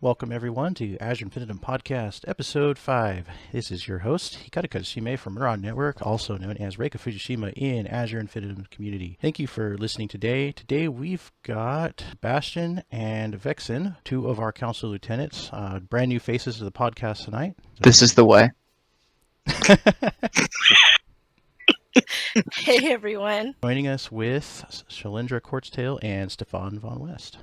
Welcome everyone to Azure Infinitum Podcast, Episode 5. This is your host, Hikari Kazushime from Muron Network, also known as Reika Fujishima in Azure Infinitum community. Thank you for listening today. Today we've got Bastian and Vexen, two of our council lieutenants, brand new faces to the podcast tonight. This is the way. Hey everyone. Joining us with Shalindra Quartztail and Stefan Von West.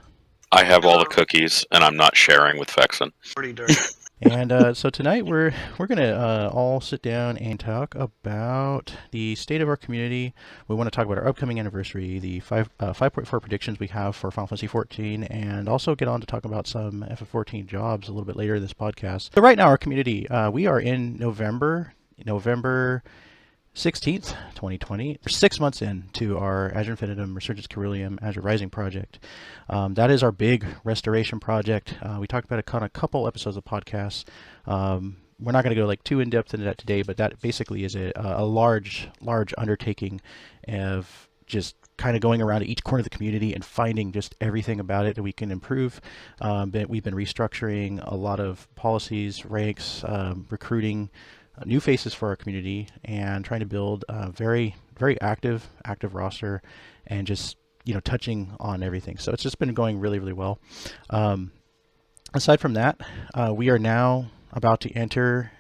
I have all the cookies, and I'm not sharing with Vexen. Pretty dirty. And so tonight we're going to all sit down and talk about the state of our community. We want to talk about our upcoming anniversary, the 5.4 predictions we have for Final Fantasy XIV, and also get on to talk about some FF14 jobs a little bit later in this podcast. So right now, our community, we are in November 16th, 2020. We're 6 months into our Azure Infinitum Resurgence Carillium Azure Rising project. That is our big restoration project. We talked about it on a couple episodes of podcasts. We're not going to go too in depth into that today, but that basically is a large undertaking of just kind of going around to each corner of the community and finding just everything about it that we can improve. We've been restructuring a lot of policies, ranks, recruiting new faces for our community, and trying to build a very active roster, and just touching on everything. So it's just been going really well. Aside from that, we are now about to enter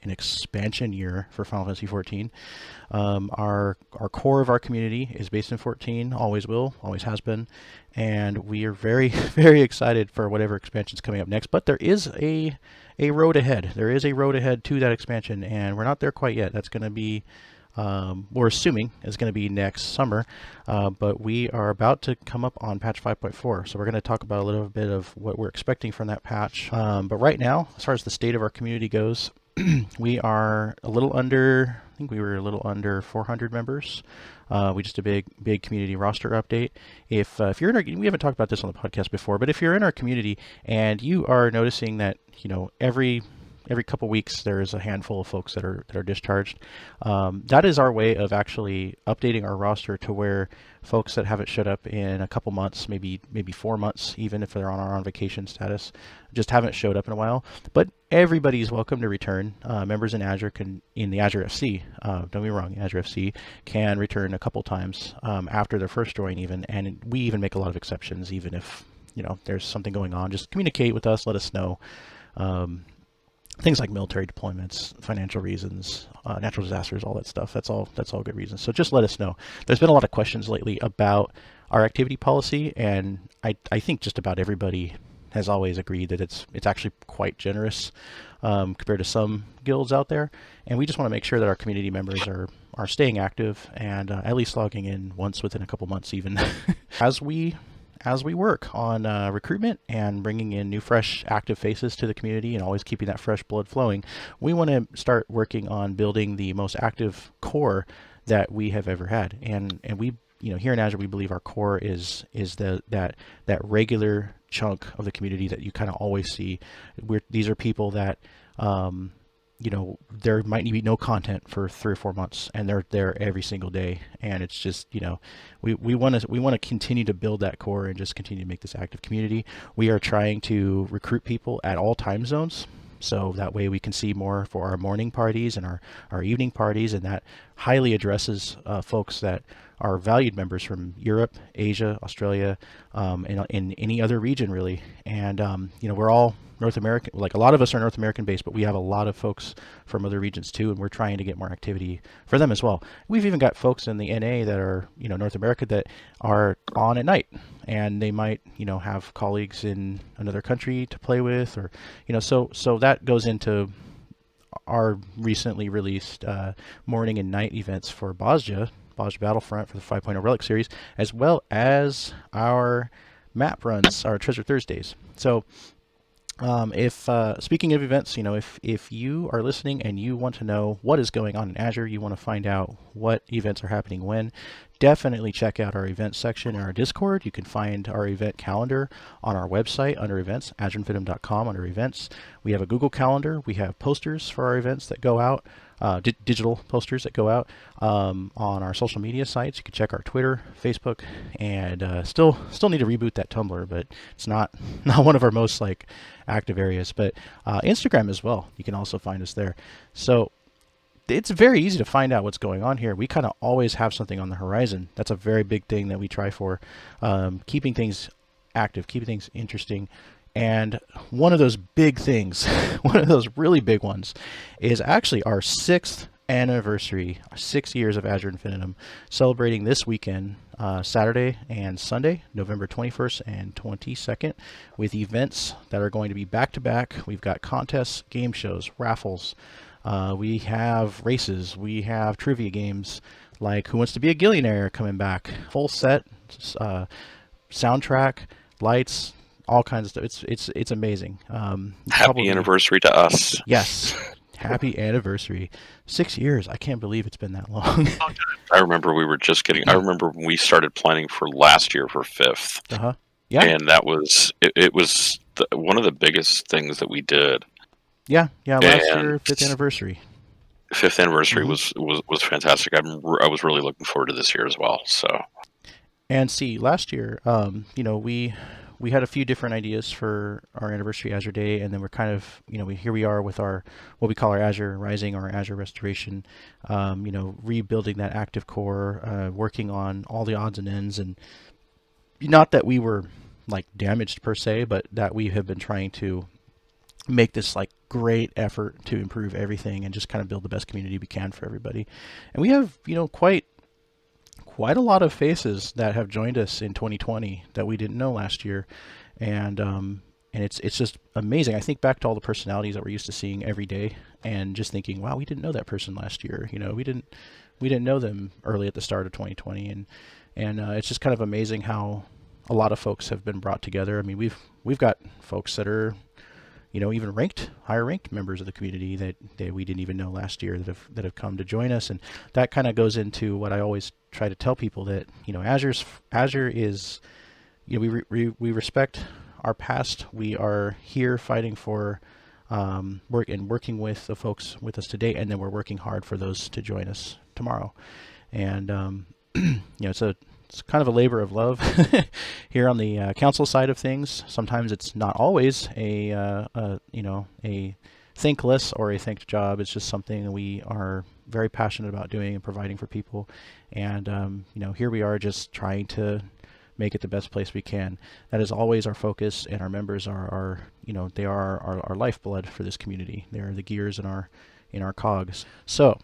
an expansion year for Final Fantasy XIV. Our core of our community is based in 14, always will, always has been, and we are very excited for whatever expansion is coming up next. But there is a road ahead. There is a road ahead to that expansion, and we're not there quite yet. That's going to be, we're assuming it's going to be next summer, but we are about to come up on patch 5.4. So we're going to talk about a little bit of what we're expecting from that patch. But right now, as far as the state of our community goes, we are a little under, I think we were a little under 400 members. We just a big community roster update. If you're in our, we haven't talked about this on the podcast before, but if you're in our community and you are noticing that every couple weeks there is a handful of folks that are discharged, that is our way of actually updating our roster to where folks that haven't showed up in a couple months, maybe 4 months, even if they're on vacation status, just haven't showed up in a while. But everybody is welcome to return. Members in Azure in the Azure FC, don't get me wrong, Azure FC can return a couple times after their first join even, and we even make a lot of exceptions, even if there's something going on. Just communicate with us, let us know. Things like military deployments, financial reasons, natural disasters, all that stuff. That's all good reasons. So just let us know. There's been a lot of questions lately about our activity policy, and I think just about everybody has always agreed that it's actually quite generous compared to some guilds out there. And we just want to make sure that our community members are staying active and at least logging in once within a couple months even. As we work on recruitment and bringing in new, fresh, active faces to the community and always keeping that fresh blood flowing, we want to start working on building the most active core that we have ever had. And we, here in Azure, we believe our core is that regular chunk of the community that you kind of always see. These are people that there might be no content for 3 or 4 months, and they're there every single day. And it's just, we want to continue to build that core and just continue to make this active community. We are trying to recruit people at all time zones, so that way we can see more for our morning parties and our evening parties, and that highly addresses folks that are valued members from Europe, Asia, Australia, and in any other region really. And we're all North American, a lot of us are North American based, but we have a lot of folks from other regions too, and we're trying to get more activity for them as well. We've even got folks in the NA that are North America that are on at night, and they might have colleagues in another country to play with, or so that goes into our recently released morning and night events for Bosja Battlefront for the 5.0 Relic series, as well as our map runs, our Treasure Thursdays. So if speaking of events, if you are listening and you want to know what is going on in Azure, you want to find out what events are happening when, definitely check out our events section in our Discord. You can find our event calendar on our website under events, azureinfinitum.com under events. We have a Google Calendar. We have posters for our events that go out. digital posters that go out on our social media sites. You can check our Twitter, Facebook, and still need to reboot that Tumblr, but it's not one of our most like active areas. But Instagram as well. You can also find us there. So it's very easy to find out what's going on here. We kind of always have something on the horizon. That's a very big thing that we try for, keeping things active, keeping things interesting. And one of those big things, one of those really big ones, is actually our 6th anniversary, 6 years of Azure Infinitum, celebrating this weekend, Saturday and Sunday, November 21st and 22nd, with events that are going to be back-to-back. We've got contests, game shows, raffles. We have races. We have trivia games like Who Wants to Be a Gillionaire coming back. Full set, soundtrack, lights, all kinds of stuff. It's amazing. Happy anniversary to us. Yes. Happy anniversary. 6 years. I can't believe it's been that long. I remember we were just getting, I remember when we started planning for last year for 5th. Uh-huh. Yeah. And that was, it was one of the biggest things that we did. Yeah. Last year, 5th anniversary. 5th anniversary was fantastic. I was really looking forward to this year as well. So, and see, last year, we had a few different ideas for our anniversary Azure Day, and then we're kind of, here we are with our what we call our Azure Rising or Azure Restoration, rebuilding that active core, working on all the odds and ends, and not that we were like damaged per se, but that we have been trying to make this like great effort to improve everything and just kind of build the best community we can for everybody. And we have, quite a lot of faces that have joined us in 2020 that we didn't know last year. And it's just amazing. I think back to all the personalities that we're used to seeing every day and just thinking, wow, we didn't know that person last year. We didn't know them early at the start of 2020. And it's just kind of amazing how a lot of folks have been brought together. I mean, we've got folks that are, even higher ranked members of the community that we didn't even know last year that have come to join us. And that kind of goes into what I always try to tell people, that, Azure is, we respect our past. We are here fighting for working with the folks with us today, and then we're working hard for those to join us tomorrow. And it's kind of a labor of love here on the council side of things. Sometimes it's not always a thankless or a thanked job. It's just something that we are very passionate about doing and providing for people. And here we are just trying to make it the best place we can. That is always our focus, and our members are they are our lifeblood for this community. They are the gears in our cogs. So,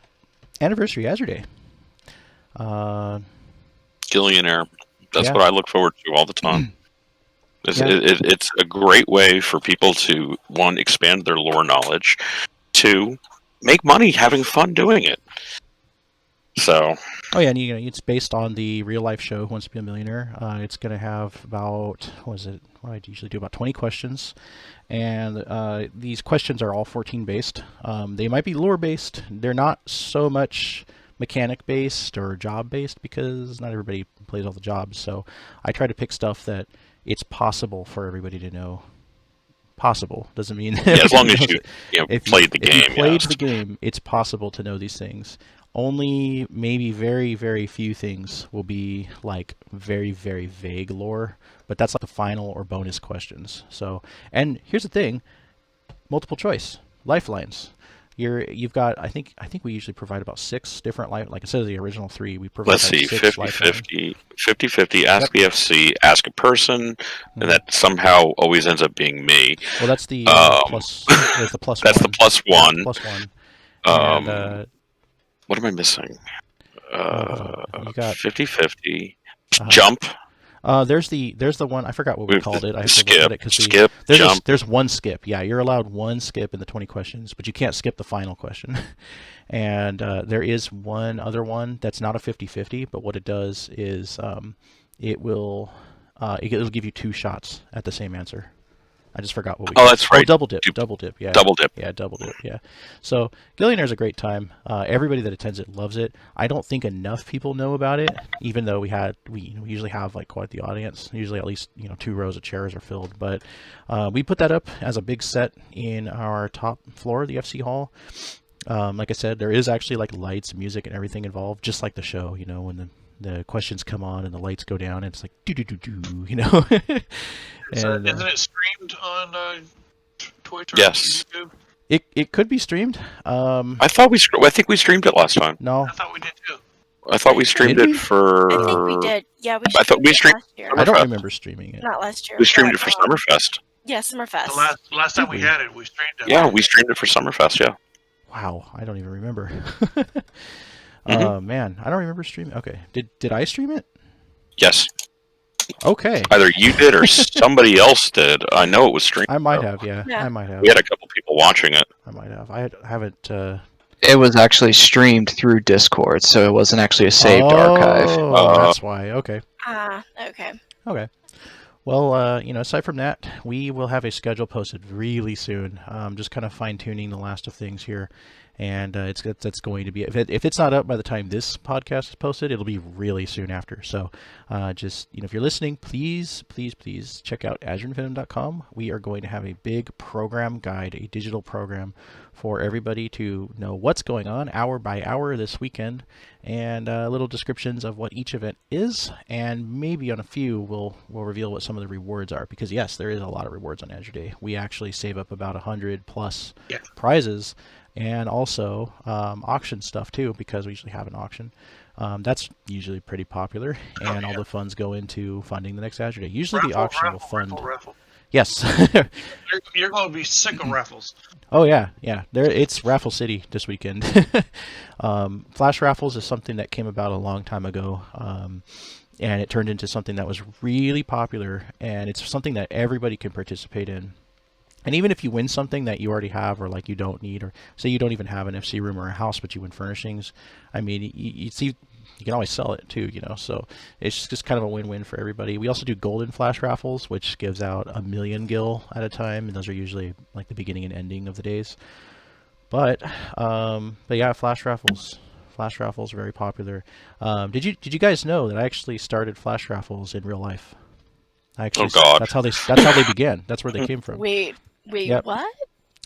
anniversary Azure Day. Gillionaire. That's what I look forward to all the time. It's a great way for people to, one, expand their lore knowledge, two, make money having fun doing it. So. Oh yeah, and it's based on the real life show Who Wants to Be a Millionaire. It's going to have about, what I usually do, about 20 questions. And these questions are all 14 based. They might be lore based. They're not so much mechanic based or job based, because not everybody plays all the jobs. So I try to pick stuff that it's possible for everybody to know. Possible doesn't mean as long as you played the game. If you played the game, it's possible to know these things. Only maybe very, very few things will be like very, very vague lore, but that's like the final or bonus questions. So, and here's the thing: multiple choice, lifelines. You've got, I think we usually provide about 6 different like instead of the original 3, we provide. Let's see, 50-50, ask BFC, ask a person, and that somehow always ends up being me. Well, that's the plus. That's the plus. That's one. The plus one. Yeah, plus one. And, what am I missing? You got 50-50, jump. There's the one, I forgot what we called it. I have to look at it skip, jump. There's one skip. Yeah, you're allowed one skip in the 20 questions, but you can't skip the final question. And there is one other one that's not a 50-50, but what it does is it'll give you 2 shots at the same answer. I just forgot what we. Oh, that's right. Double dip. Double dip. Yeah. Double dip. Yeah, double dip. Yeah. So Gillionaire is a great time. Everybody that attends it loves it. I don't think enough people know about it, even though we usually have like quite the audience. Usually at least 2 rows of chairs are filled. But we put that up as a big set in our top floor of the FC hall. Like I said, there is actually like lights, music, and everything involved, just like the show. You know, when the questions come on and the lights go down, and it's like do do do do. You know. And isn't it streamed on Twitch or Yes. YouTube? it could be streamed. I think we streamed it last time. No, I thought we did too. I thought we streamed Did we? it for. I think we did. Yeah, I thought we streamed. last year. I don't Summerfest. remember streaming it. Not last year. We streamed but, it for Summerfest. Yeah, Summerfest. The last time Did we we? had it, we streamed it. Yeah, we streamed it for Summerfest. Yeah. Wow, I don't even remember. Mhm. Man, I don't remember streaming. Okay, did I stream it? Yes. Okay, Either you did or somebody else did. I know it was streamed. I might have. Yeah, Yeah. I might have. We had a couple people watching it. I might have. I haven't. It was actually streamed through Discord, so it wasn't actually a saved archive. Oh, that's why. Okay. Okay. Okay. Well, aside from that, we will have a schedule posted really soon. Just kind of fine tuning the last of things here, and that's going to be if it's not up by the time this podcast is posted, it'll be really soon after. So, just if you're listening, please check out AzureInfinitum.com. We are going to have a big program guide, a digital program for everybody to know what's going on hour by hour this weekend, and little descriptions of what each event is, and maybe on a few we'll reveal what some of the rewards are, because yes, there is a lot of rewards on Azure Day. We actually save up about 100 plus prizes, and also auction stuff too, because we usually have an auction. That's usually pretty popular, and all the funds go into funding the next Azure Day. Usually the auction will fund. Raffle. Yes. You're going to be sick of raffles. Oh yeah. It's Raffle City this weekend. Flash raffles is something that came about a long time ago, and it turned into something that was really popular, and it's something that everybody can participate in. And even if you win something that you already have, or like you don't need, or say you don't even have an FC room or a house, but you win furnishings, I mean, you can always sell it too, so it's just kind of a win-win for everybody. We also do golden flash raffles, which gives out 1 million gil at a time, and those are usually like the beginning and ending of the days. But yeah, flash raffles are very popular. Did you guys know that I actually started flash raffles in real life? Oh God! That's how they began. That's where they came from. Wait, Yep. what?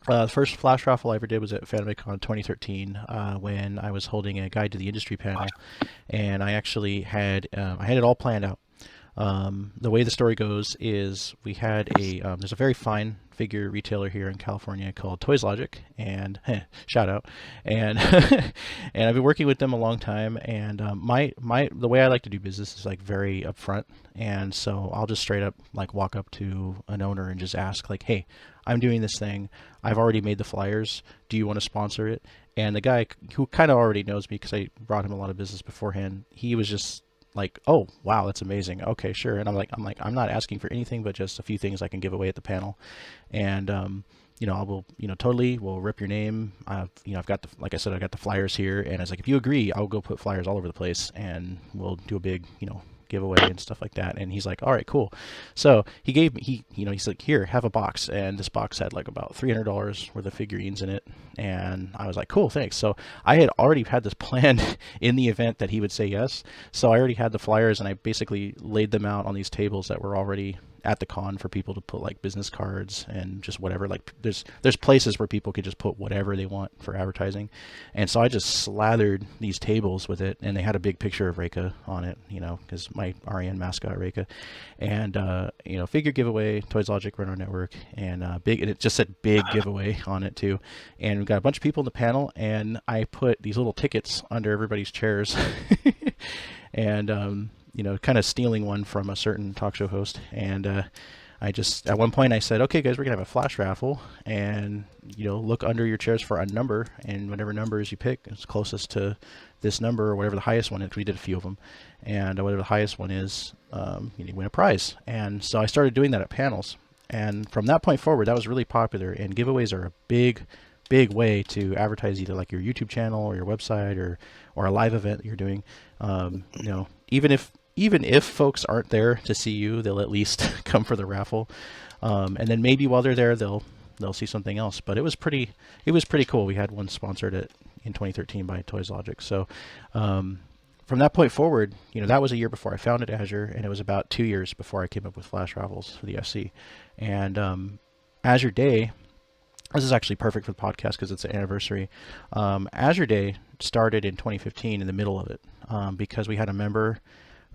The first flash raffle I ever did was at FanimCon 2013, when I was holding a Guide to the Industry panel, and I actually had it all planned out. The way the story goes is we had there's a very fine figure retailer here in California called Toys Logic, and shout out, and and I've been working with them a long time, and the way I like to do business is like very upfront, and so I'll just straight up like walk up to an owner and just ask like, hey, I'm doing this thing, I've already made the flyers, do you want to sponsor it? And the guy who kind of already knows me because I brought him a lot of business beforehand, he was just like, oh wow, that's amazing, okay, sure. And I'm not asking for anything but just a few things I can give away at the panel, and I will totally will rip your name. I've got I got the flyers here, and I was like, if you agree, I'll go put flyers all over the place, and we'll do a big giveaway and stuff like that. And he's like, all right, cool. So he gave me, he's like, here, have a box. And this box had like about $300 worth of figurines in it. And I was like, cool, thanks. So I had already had this planned in the event that he would say yes. So I already had the flyers, and I basically laid them out on these tables that were already at the con for people to put like business cards and just whatever. Like there's places where people could just put whatever they want for advertising. And so I just slathered these tables with it, and they had a big picture of Reika on it, because my REN mascot Reika, and figure giveaway, Toys Logic Run Our Network, and big, and it just said big giveaway on it too. And we got a bunch of people in the panel, and I put these little tickets under everybody's chairs, and kind of stealing one from a certain talk show host. And I just, at one point I said, okay guys, we're gonna have a flash raffle, and look under your chairs for a number, and whatever numbers you pick is closest to this number, or whatever the highest one is. We did a few of them, and whatever the highest one is, you win a prize. And so I started doing that at panels, and from that point forward, that was really popular. And giveaways are a big way to advertise either like your YouTube channel or your website, or a live event that you're doing. Even if folks aren't there to see you, they'll at least come for the raffle, and then maybe while they're there, they'll see something else. But it was pretty cool. We had one sponsored in 2013 by Toys Logic. So from that point forward, that was a year before I founded Azure, and it was about 2 years before I came up with flash raffles for the FC. And Azure Day, this is actually perfect for the podcast because it's the anniversary. Azure Day started in 2015 in the middle of it because we had a member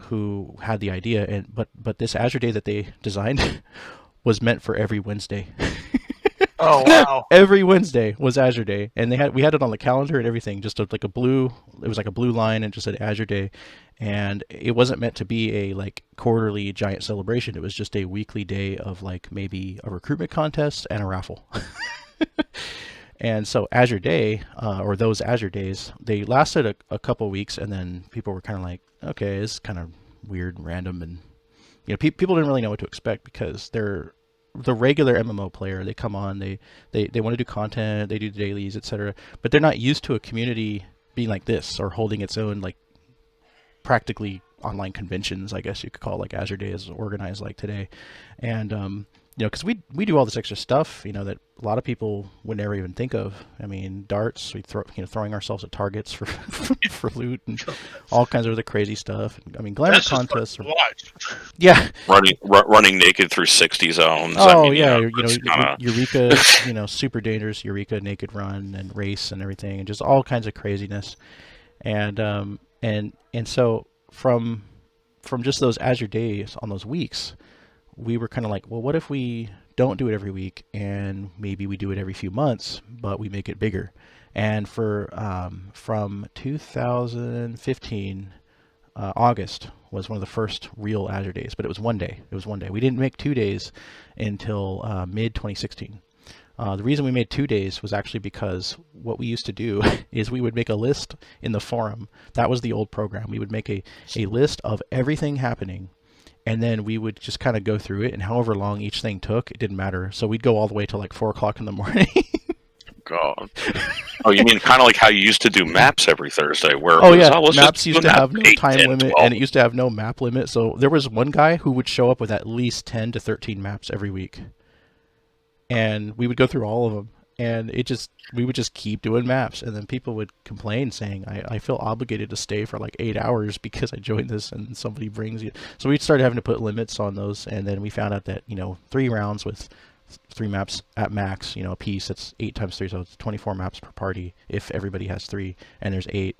who had the idea, but this Azure Day that they designed was meant for every Wednesday. Oh wow! Every Wednesday was Azure Day, and we had it on the calendar and everything. Just like a blue, it was like a blue line and just said Azure Day, and it wasn't meant to be a like quarterly giant celebration. It was just a weekly day of like maybe a recruitment contest and a raffle. And so Azure Day, or those Azure Days, they lasted a couple weeks, and then people were kind of like, okay, it's kind of weird and random, and people didn't really know what to expect because they're the regular MMO player. They come on, they want to do content, they do dailies, etc. But they're not used to a community being like this or holding its own like practically online conventions, I guess you could call it, like Azure Day is organized like today. And because we do all this extra stuff, that a lot of people would never even think of. I mean, darts, we throwing ourselves at targets for for loot and all kinds of other crazy stuff. I mean, Glamour Contest. Yeah. Running naked through 60 zones. Oh, I mean, yeah, kinda... Eureka, super dangerous Eureka naked run and race and everything, and just all kinds of craziness. And so from just those Azure Days on those weeks, we were kind of like, well, what if we don't do it every week and maybe we do it every few months, but we make it bigger? And from 2015, August was one of the first real Azure Days, but it was one day. We didn't make 2 days until mid 2016. The reason we made 2 days was actually because what we used to do is we would make a list in the forum. That was the old program. We would make a list of everything happening, and then we would just kind of go through it, and however long each thing took, it didn't matter. So we'd go all the way till like 4 o'clock in the morning. God. Oh, you mean kind of like how you used to do maps every Thursday? Where maps used to have no time limit, and it used to have no map limit. So there was one guy who would show up with at least 10 to 13 maps every week. And we would go through all of them, and we would just keep doing maps, and then people would complain saying, I feel obligated to stay for like 8 hours because I joined this and somebody brings you. So we started having to put limits on those, and then we found out that 3 rounds with 3 maps at max, a piece, that's 8 times 3, so it's 24 maps per party if everybody has 3 and there's 8,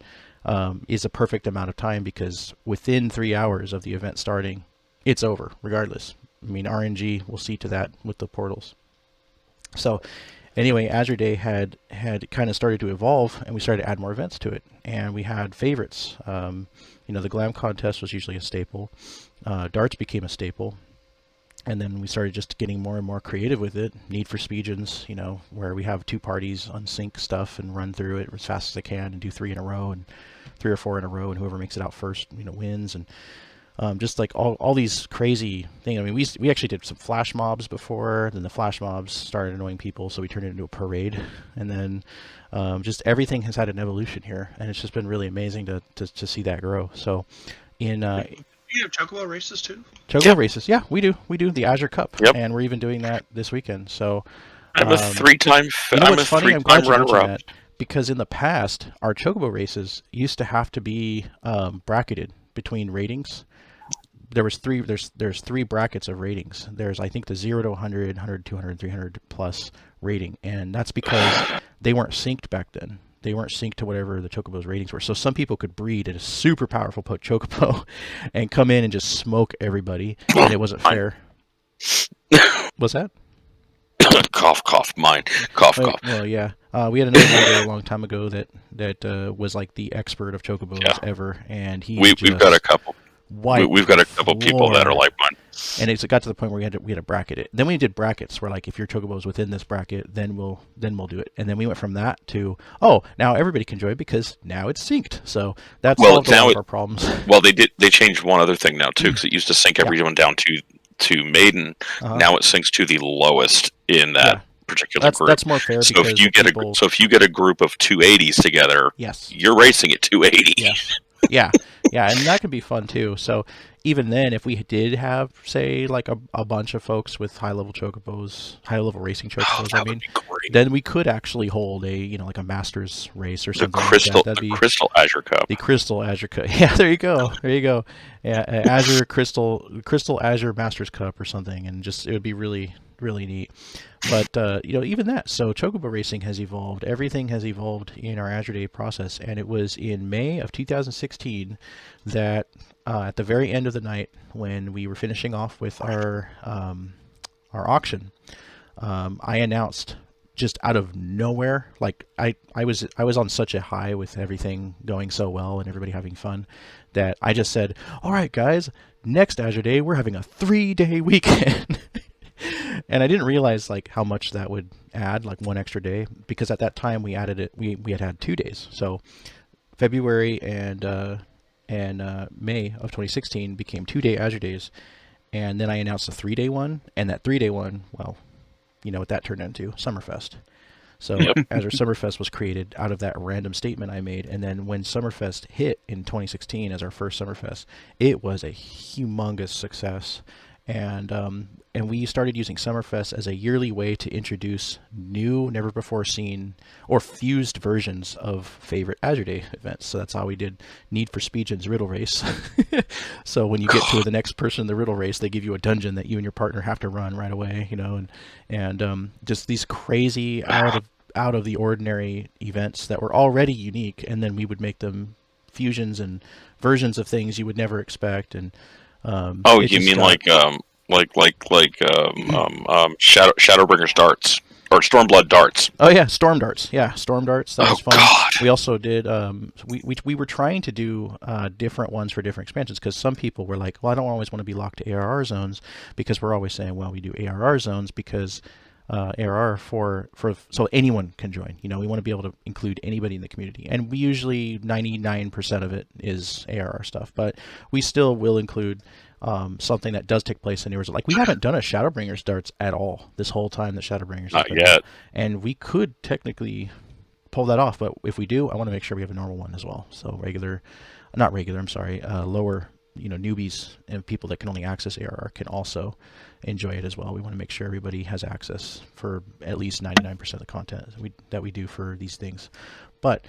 is a perfect amount of time, because within 3 hours of the event starting, it's over regardless. I mean, RNG will see to that with the portals. So anyway, Azure Day had kind of started to evolve, and we started to add more events to it, and we had favorites. The Glamour Contest was usually a staple. Darts became a staple, and then we started just getting more and more creative with it. Need for Speedgens, where we have 2 parties unsync stuff and run through it as fast as they can and do 3 in a row and 3 or 4 in a row, and whoever makes it out first, wins. And just like all these crazy things. I mean, we actually did some flash mobs before. Then the flash mobs started annoying people, so we turned it into a parade. And then just everything has had an evolution here, and it's just been really amazing to see that grow. So in you have Chocobo races too? Chocobo races, yeah, we do the Azure Cup, yep. And we're even doing that this weekend. So I'm a 3-time I'm glad you mentioned runner-up. that, because in the past our Chocobo races used to have to be bracketed between ratings. There's 3 brackets of ratings. There's, I think, the 0 to 100, 100, 200, 300 plus rating, and that's because they weren't synced back then. They weren't synced to whatever the Chocobo's ratings were. So some people could breed at a super powerful Chocobo and come in and just smoke everybody, and it wasn't fair. What's that? Cough, cough, mine. Cough, cough. Well, yeah. We had another member a long time ago that was like the expert of Chocobos ever, and we've got a couple. We've got a couple floor. People that are like mine. And it got to the point where we had to bracket it. Then we did brackets where, like, if your Chocobo is within this bracket, then we'll do it. And then we went from that to, now everybody can join because now it's synced. So that's solved a lot of our problems. Well, they changed one other thing now too, because it used to sync everyone down to Maiden. Now it syncs to the lowest in that particular group. That's more fair. So if you get a group of 280s together, yes, you're racing at 280. Yes. Yeah, and that could be fun too. So even then, if we did have, say, like a bunch of folks with high-level racing chocobos, then we could actually hold like a Masters race or something. The Crystal Azure Cup. The Crystal Azure Cup. Yeah, there you go. Yeah, Azure Crystal Azure Masters Cup or something, and it would be really really neat. But even that. So Chocobo racing has evolved. Everything has evolved in our Azure Day process, and it was in May of 2016 that at the very end of the night, when we were finishing off with our auction, I announced, just out of nowhere, like I was on such a high with everything going so well and everybody having fun, that I just said, all right guys, next Azure Day we're having a 3-day weekend. And I didn't realize like how much that would add, like one extra day, because at that time we added it, we had 2 days. So February and May of 2016 became 2-day Azure Days, and then I announced a 3-day one, and that 3-day one, well, you know what that turned into? Summerfest. So Azure Summerfest was created out of that random statement I made. And then when Summerfest hit in 2016 as our first Summerfest, it was a humongous success. And we started using Summerfest as a yearly way to introduce new, never before seen, or fused versions of favorite Azure Day events. So that's how we did Need for Speed's Riddle Race. So when you get to the next person in the riddle race, they give you a dungeon that you and your partner have to run right away, and just these crazy out of the ordinary events that were already unique, and then we would make them fusions and versions of things you would never expect. And you mean Shadowbringer's darts or Stormblood darts? Oh yeah, Storm darts. Yeah, Storm darts. That was fun. God. We also did. We were trying to do different ones for different expansions, because some people were like, well, I don't always want to be locked to ARR zones, because we're always saying, well, we do ARR zones because ARR for so anyone can join. We want to be able to include anybody in the community, and we usually 99% of it is ARR stuff, but we still will include something that does take place in Arizona. Like, we haven't done a Shadowbringers darts at all this whole time that Shadowbringers not yet, and we could technically pull that off, but if we do, I want to make sure we have a normal one as well. So lower, newbies and people that can only access ARR can also enjoy it as well. We want to make sure everybody has access for at least 99% of the content that we do for these things. But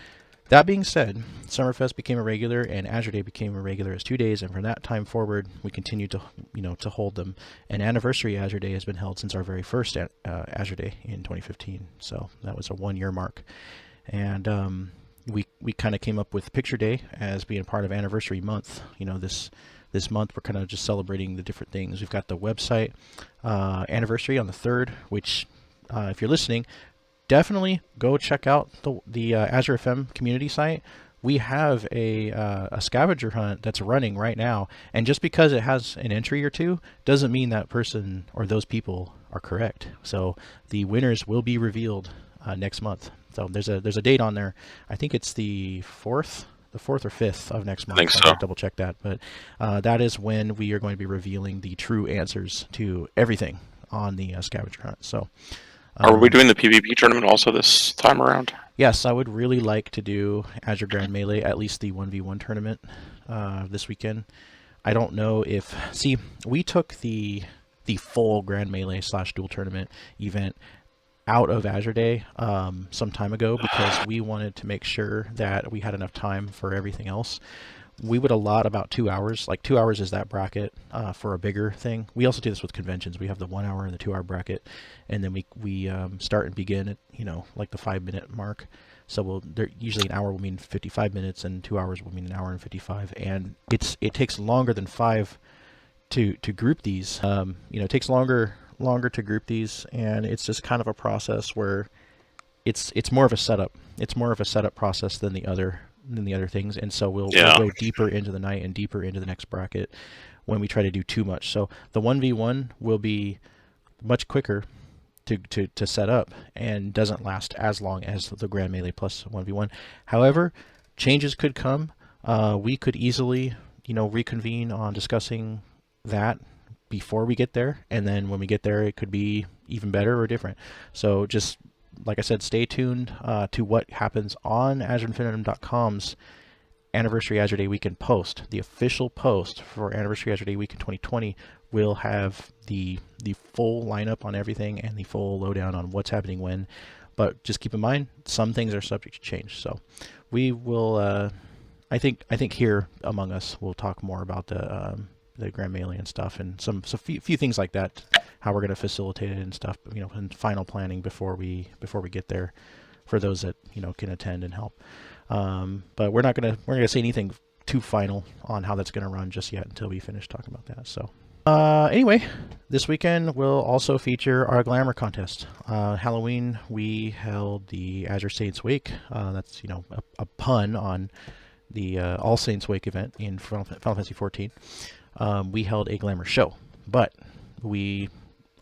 that being said, Summerfest became a regular, and Azure Day became a regular as 2 days, and from that time forward, we continued to hold them. And Anniversary Azure Day has been held since our very first Azure Day in 2015. So that was a 1-year mark, and we kind of came up with Picture Day as being part of Anniversary Month. This month we're kind of just celebrating the different things. We've got the website Anniversary on the 3rd, which if you're listening, definitely go check out the Azure FM community site. We have a scavenger hunt that's running right now, and just because it has an entry or two doesn't mean that person or those people are correct. So the winners will be revealed next month. So there's a date on there. I think it's the 4th or 5th of next month. I think so. I'll double check that, but that is when we are going to be revealing the true answers to everything on the scavenger hunt. So. Are we doing the PvP tournament also this time around? Yes, I would really like to do Azure Grand Melee, at least the 1v1 tournament this weekend. I don't know if... See, we took the full Grand Melee / dual tournament event out of Azure Day some time ago, because we wanted to make sure that we had enough time for everything else. We would allot about 2 hours. Like 2 hours is that bracket for a bigger thing. We also do this with conventions. We have the 1 hour and the 2 hour bracket, and then we start and begin at like the 5-minute mark. So usually an hour will mean 55 minutes, and 2 hours will mean an hour and 55. And it takes longer than 5 to group these. It takes longer to group these, and it's just kind of a process where it's more of a setup. It's more of a setup process than the other things, and so we'll go deeper into the night and deeper into the next bracket when we try to do too much. So the 1v1 will be much quicker to set up and doesn't last as long as the Grand Melee plus 1v1. However, changes could come. We could easily reconvene on discussing that before we get there, and then when we get there it could be even better or different. So just like I said, stay tuned to what happens on AzureInfinitum.com's Anniversary Azure Day Weekend post. The official post for Anniversary Azure Day Weekend 2020 will have the full lineup on everything and the full lowdown on what's happening when. But just keep in mind, some things are subject to change. So we will, I think here among us, we'll talk more about the the Grand Mailing and stuff, and some few things like that, how we're going to facilitate it and stuff, and final planning before we get there, for those that can attend and help. But we're not gonna say anything too final on how that's going to run just yet until we finish talking about that. So anyway, this weekend will also feature our Glamour Contest. Halloween, we held the Azure Saints Wake. That's a pun on the All Saints Wake event in Final Fantasy XIV. We held a Glamour show, but we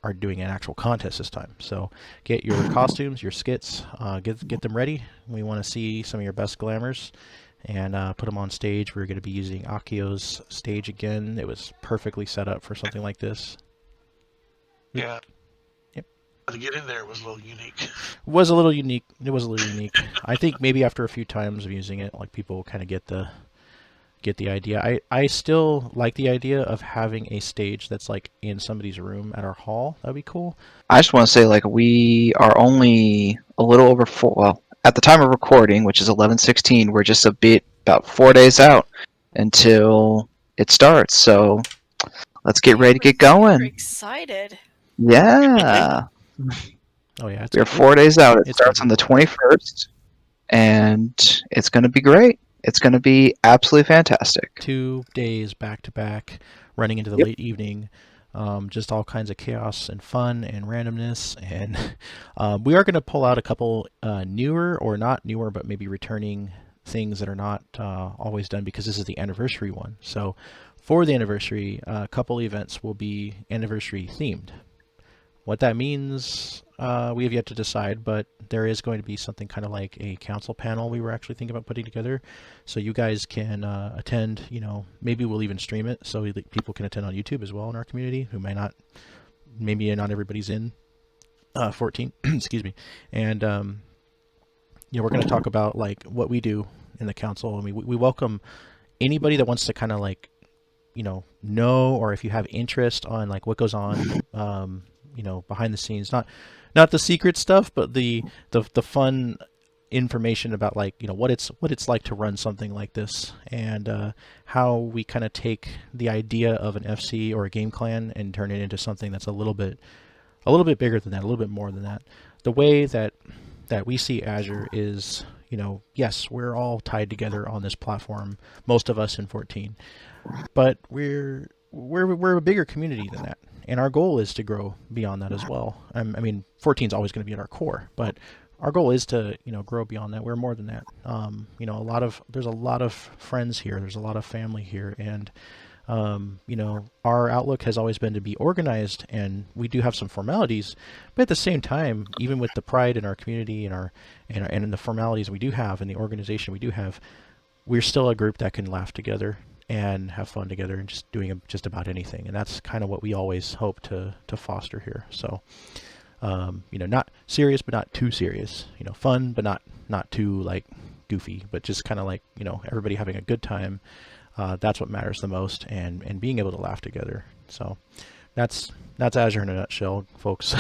are doing an actual contest this time. So get your costumes, your skits, get them ready. We want to see some of your best glamours and put them on stage. We're going to be using Akio's stage again. It was perfectly set up for something like this. Yeah. Yep. To get in there was a little unique. It was a little unique. I think maybe after a few times of using it, like, people kind of get the idea. I still like the idea of having a stage that's like in somebody's room at our hall. That'd be cool. I just want to say, like, we are only a little over at the time of recording, which is 11/16, we're just about 4 days out until it starts. So let's get ready to get going. We're excited. Yeah. Oh yeah, We're 4 days out. It It's starts on gonna the 21st, and it's going to be great. It's going to be absolutely fantastic. 2 days back to back, running into the Yep. late evening. Just all kinds of chaos and fun and randomness, and we are going to pull out a couple newer, or not newer, but maybe returning things that are not always done, because this is the anniversary one. So for the anniversary, a couple events will be anniversary themed. What that means, we have yet to decide, but there is going to be something kind of like a council panel we were actually thinking about putting together, so you guys can attend. Maybe we'll even stream it so people can attend on YouTube as well in our community who maybe not everybody's in 14. Excuse me. And we're going to talk about like what we do in the council. I mean, we welcome anybody that wants to kind of like know, or if you have interest on like what goes on behind the scenes, not the secret stuff, but the fun information about like what it's like to run something like this, and how we kind of take the idea of an FC or a game clan and turn it into something that's a little bit bigger than that, a little bit more than that. The way that we see Azure is, yes, we're all tied together on this platform, most of us in 14, but we're a bigger community than that. And our goal is to grow beyond that as well. I mean, 14 is always going to be at our core, but our goal is to, grow beyond that. We're more than that. There's a lot of friends here. There's a lot of family here, and our outlook has always been to be organized, and we do have some formalities, but at the same time, even with the pride in our community and in the formalities we do have and the organization we do have, we're still a group that can laugh together and have fun together and just doing just about anything. And that's kind of what we always hope to foster here. So, not serious, but not too serious, fun, but not too like goofy, but just kind of like, everybody having a good time. That's what matters the most, and being able to laugh together. So that's Azure in a nutshell, folks.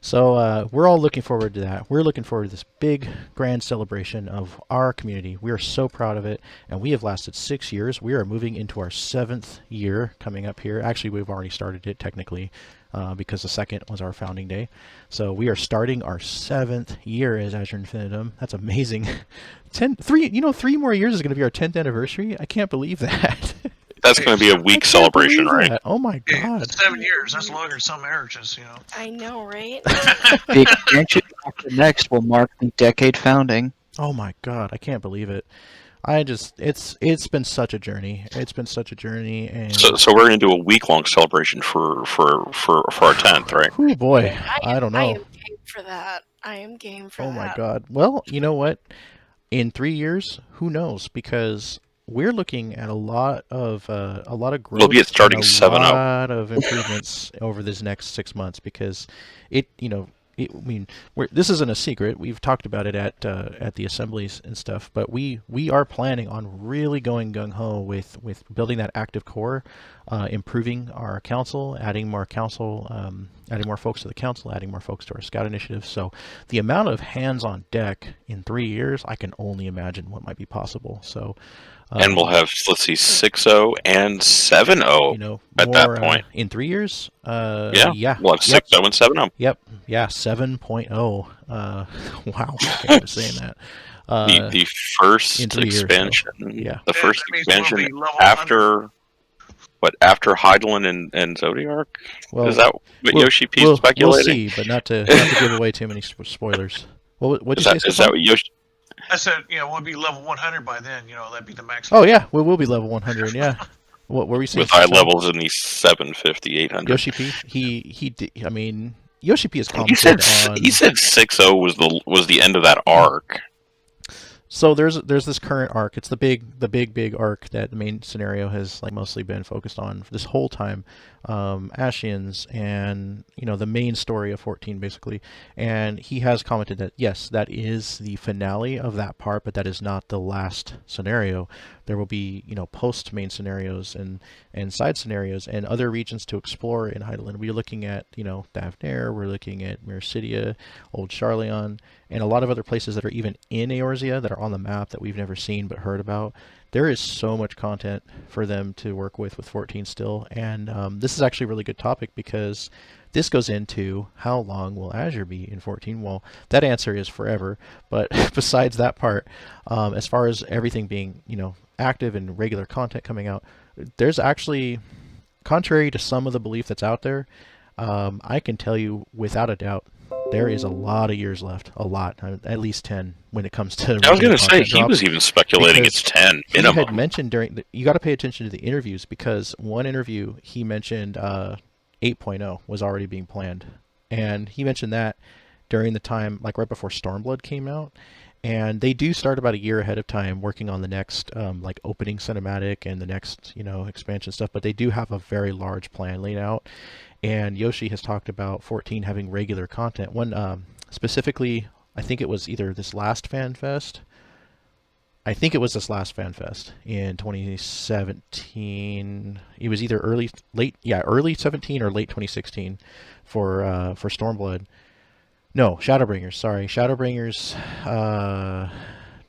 So we're all looking forward to that. We're looking forward to this big, grand celebration of our community. We are so proud of it, and we have lasted 6 years. We are moving into our 7th year coming up here. Actually, we've already started it technically, because the 2nd was our founding day. So we are starting our 7th year as Azure Infinitum. That's amazing. 3 more years is going to be our 10th anniversary. I can't believe that. That's going to be a week celebration, right? That. Oh my God. 7 years. That's longer than some marriages, I know, right? The expansion after next will mark the decade founding. Oh my God, I can't believe it. It's been such a journey. It's been such a journey, and So we're going to do a week-long celebration for our 10th, right? oh boy, I don't know. I am game for that. I am game for that. Oh my God. Well, you know what? In 3 years, who knows? Because we're looking at a lot of growth. We'll be at starting and 7-0. A lot of improvements over this next 6 months, because this isn't a secret. We've talked about it at the assemblies and stuff, but we are planning on really going gung-ho with building that active core, improving our council, adding more folks to the council, adding more folks to our scout initiative. So the amount of hands on deck in 3 years, I can only imagine what might be possible. So And we'll have, let's see, 6.0 and 7.0 you know, at more that point. in 3 years. Yeah, we'll have 6.0 and 7.0. Yep. Yeah. 7.0. Wow. I can't believe saying that. The first in 3 years, expansion. yeah. The first that means we'll expansion be level after. What, after Hydaelyn and Zodiark? Well, Is that what Yoshi P is we'll speculating? see, but not to give away too many spoilers. What'd you say? Is that what Yoshi? I said, we'll be level 100 by then. That'd be the maximum. Oh yeah, we will be level 100. Yeah. What were we saying? With high levels in the 750, 800. Yoshi P. He did. I mean, Yoshi P is He commented said on. he said 6.0 was the end of that arc. So there's this current arc. It's the big arc that the main scenario has like mostly been focused on for this whole time. Ashians and the main story of 14 basically. And he has commented that yes, that is the finale of that part, but that is not the last scenario. There will be post main scenarios and side scenarios and other regions to explore in Hydaelyn. We're looking at Thavnair, we're looking at Mercidia, Old Charleon, and a lot of other places that are even in Eorzea that are on the map that we've never seen but heard about. There is so much content for them to work with 14 still, and this is actually a really good topic because this goes into how long will Azure be in 14? Well, that answer is forever, but besides that part, as far as everything being active and regular content coming out, there's actually, contrary to some of the belief that's out there, I can tell you without a doubt there is a lot of years left, at least 10 when it comes to. I was going to say he was even speculating it's 10 minimum. He had mentioned you got to pay attention to the interviews because one interview he mentioned 8.0 was already being planned, and he mentioned that during the time like right before Stormblood came out. And they do start about a year ahead of time working on the next like opening cinematic and the next expansion stuff, but they do have a very large plan laid out. And Yoshi has talked about 14 having regular content. One specifically, I think it was either this last Fan Fest. I think it was this last Fan Fest in 2017. It was either early 17 or late 2016 for Stormblood. No, Shadowbringers. Sorry, Shadowbringers.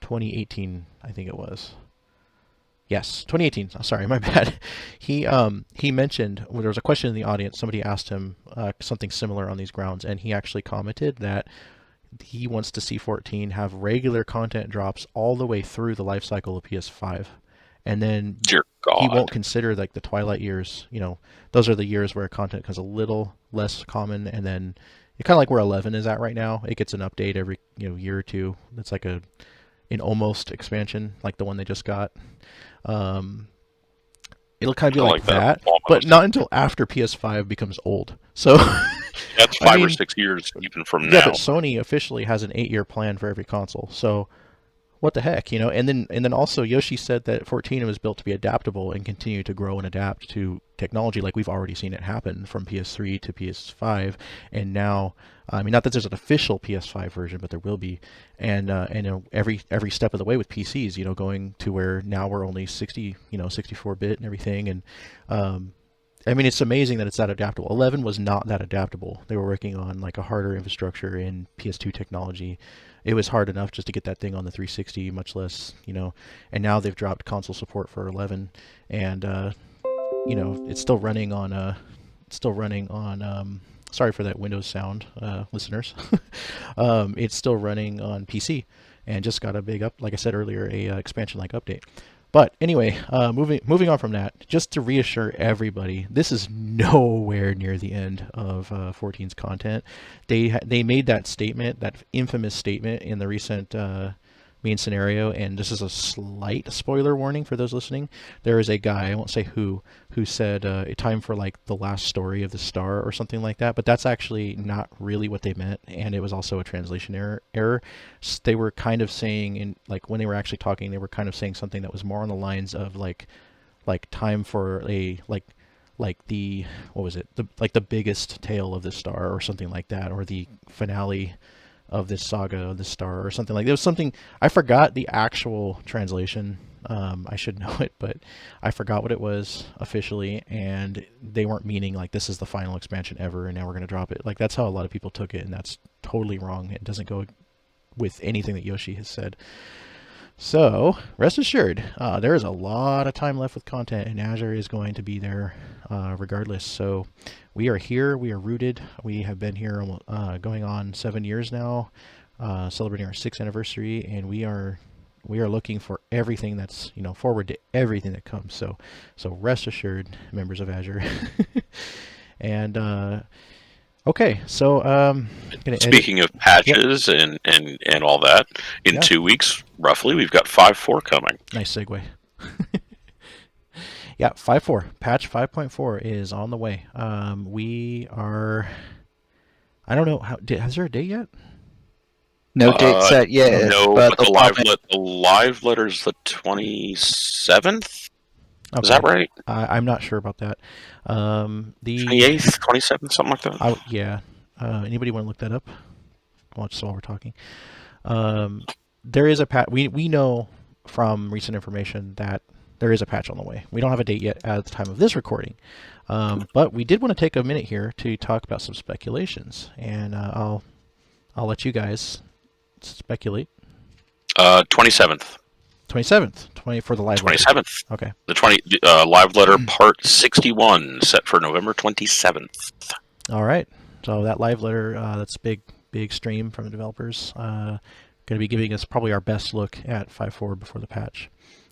2018, I think it was. Yes, 2018. Oh, sorry, my bad. He mentioned when there was a question in the audience. Somebody asked him something similar on these grounds, and he actually commented that he wants to see 14 have regular content drops all the way through the life cycle of PS5, and then Dear God. he won't consider like the Twilight years. Those are the years where content becomes a little less common, and then kind of like where 11 is at right now. It gets an update every year or two. It's like an almost expansion, like the one they just got. It'll kind of be like that, but not until after PS5 becomes old. So that's 5 or 6 years even from now. Yeah, but Sony officially has an 8-year plan for every console. So what the heck, And then also Yoshi said that 14 was built to be adaptable and continue to grow and adapt to technology, like we've already seen it happen from PS3 to PS5, and now, I mean, not that there's an official PS5 version, but there will be, and every step of the way with PCs, going to where now we're only 64-bit and everything, and I mean, it's amazing that it's that adaptable. 11 was not that adaptable. They were working on like a harder infrastructure in PS2 technology. It was hard enough just to get that thing on the 360, much less, and now they've dropped console support for 11, and it's still running on sorry for that Windows sound, listeners. It's still running on PC and just got a big like I said earlier, a expansion like update. But anyway, moving on from that, just to reassure everybody, this is nowhere near the end of 14's content. They made that statement, that infamous statement, in the recent main scenario, and this is a slight spoiler warning for those listening. There is a guy, I won't say who said time for like the last story of the star or something like that, but that's actually not really what they meant, and it was also a translation error. They were kind of saying, when they were actually talking, they were kind of saying something that was more on the lines of like time for a like the, what was it, the biggest tale of the star or something like that, or the finale of this saga of the star or something like that. There was something, I forgot the actual translation. I should know it, but I forgot what it was officially, and they weren't meaning like this is the final expansion ever and now we're going to drop it. Like, that's how a lot of people took it, and that's totally wrong. It doesn't go with anything that Yoshi has said. So, rest assured, there is a lot of time left with content, and Azure is going to be there regardless. So, we are here, we are rooted, we have been here going on 7 years now, celebrating our 6th anniversary, and we are looking for everything that's, forward to everything that comes. So rest assured, members of Azure. And okay, so speaking of patches and all that, in 2 weeks roughly, we've got 5.4 coming. Nice segue. Yeah, 5.4 patch 5.4 is on the way. We are. I don't know has there a date yet? No date set yet. No, but the live letter's the 27th. Okay. Is that right? I'm not sure about that. The 28th, 27th, something like that. Yeah. Anybody want to look that up? Just while we're talking. There is a patch. We know from recent information that there is a patch on the way. We don't have a date yet at the time of this recording. But we did want to take a minute here to talk about some speculations. And I'll let you guys speculate. 27th. 27th, for the live 27th. Letter. Okay. The live letter part 61 set for November 27th. All right. So that live letter, that's big stream from the developers. Going to be giving us probably our best look at 5.4 before the patch.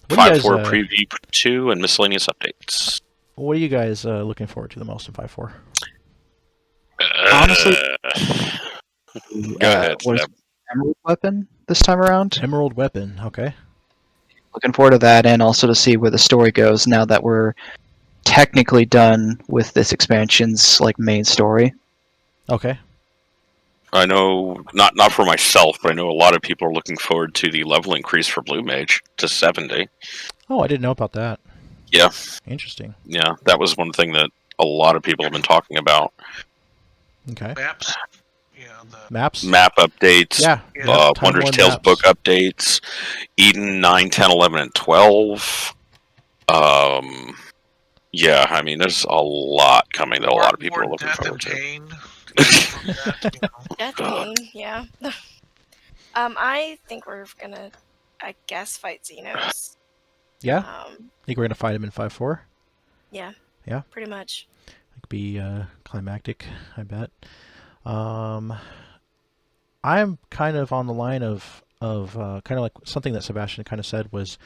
5.4 preview 2 and miscellaneous updates. What are you guys looking forward to the most in 5.4? Honestly, go ahead. Was Emerald Weapon this time around? Emerald Weapon, okay. Looking forward to that, and also to see where the story goes now that we're technically done with this expansion's main story. Okay. I know, not for myself, but I know a lot of people are looking forward to the level increase for Blue Mage to 70. Oh, I didn't know about that. Yeah. Interesting. Yeah, that was one thing that a lot of people have been talking about. Okay. Maps. Maps? Map updates. Yeah. Wondrous Tales maps. book updates. Eden 9, 10, 11, and 12. Yeah, I mean, there's a lot coming that a lot of people are looking forward to. Death Pain, yeah. I think we're gonna, fight Xenos. Yeah? Think we're going to fight him in 5.4? Yeah. Yeah? Pretty much. It could be climactic, I bet. I'm kind of on the line of kind of like something that Sebastian kind of said was,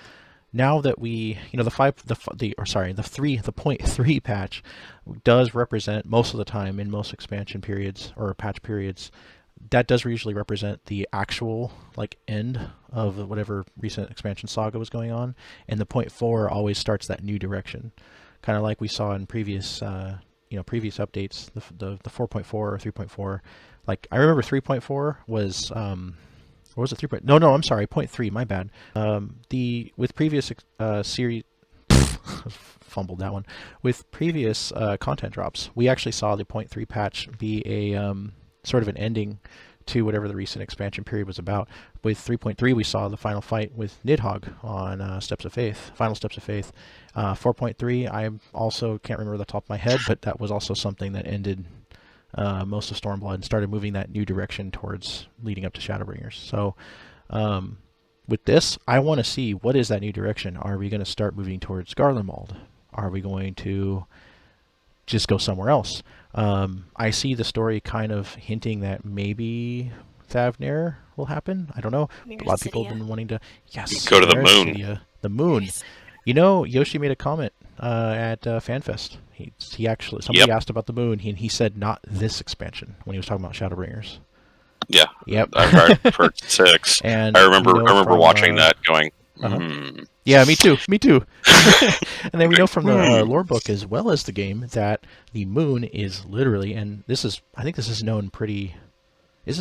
now that we, the 0.3 patch does represent most of the time in most expansion periods or patch periods, that does usually represent the actual end of whatever recent expansion saga was going on, and the 0.4 always starts that new direction, kind of like we saw in previous previous updates, the 4.4 or 3.4. I remember 3.4 was what was it? 3. No, I'm sorry, 0.3. My bad. With previous series, fumbled that one. With previous content drops, we actually saw the 0.3 patch be a sort of an ending to whatever the recent expansion period was about. With 3.3, we saw the final fight with Nidhogg on Steps of Faith, Final Steps of Faith. 4.3, I also can't remember the top of my head, but that was also something that ended most of Stormblood and started moving that new direction towards leading up to Shadowbringers. So with this, I want to see, what is that new direction? Are we going to start moving towards Garlemald? Are we going to just go somewhere else? I see the story kind of hinting that maybe Thavnir will happen. I don't know. Maybe a lot of people have Cydia. been wanting to Go to the moon. Cydia. The moon. Yoshi made a comment at FanFest. He actually, somebody asked about the moon, and he said not this expansion when he was talking about Shadowbringers. Yeah. Yep. I've heard 6. And I remember from, watching that going, Yeah, me too. And then we know from the lore book as well as the game that the moon is literally, and I think this is known pretty, I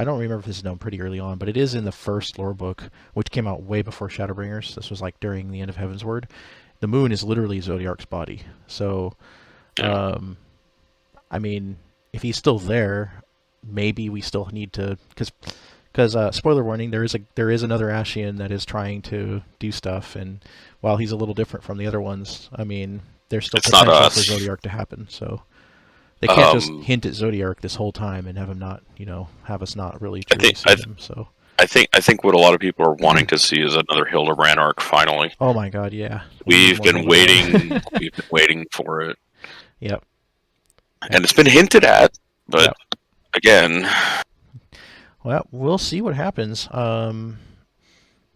don't remember if this is known pretty early on, but it is in the first lore book, which came out way before Shadowbringers. This was during the end of Heavensward. The moon is literally Zodiark's body. So, I mean, if he's still there, maybe we still need to, because spoiler warning, there is another Ashian that is trying to do stuff, and while he's a little different from the other ones, I mean, there's still potential for Zodiark to happen. So they can't just hint at Zodiark this whole time and have him not, have us not really truly see him. So I think what a lot of people are wanting to see is another Hildebrand arc. Finally, Oh my god, yeah. we've More been Hildebrand. waiting. We've been waiting for it, Yep. and it's been hinted at. But Yep. again, Well, we'll see what happens.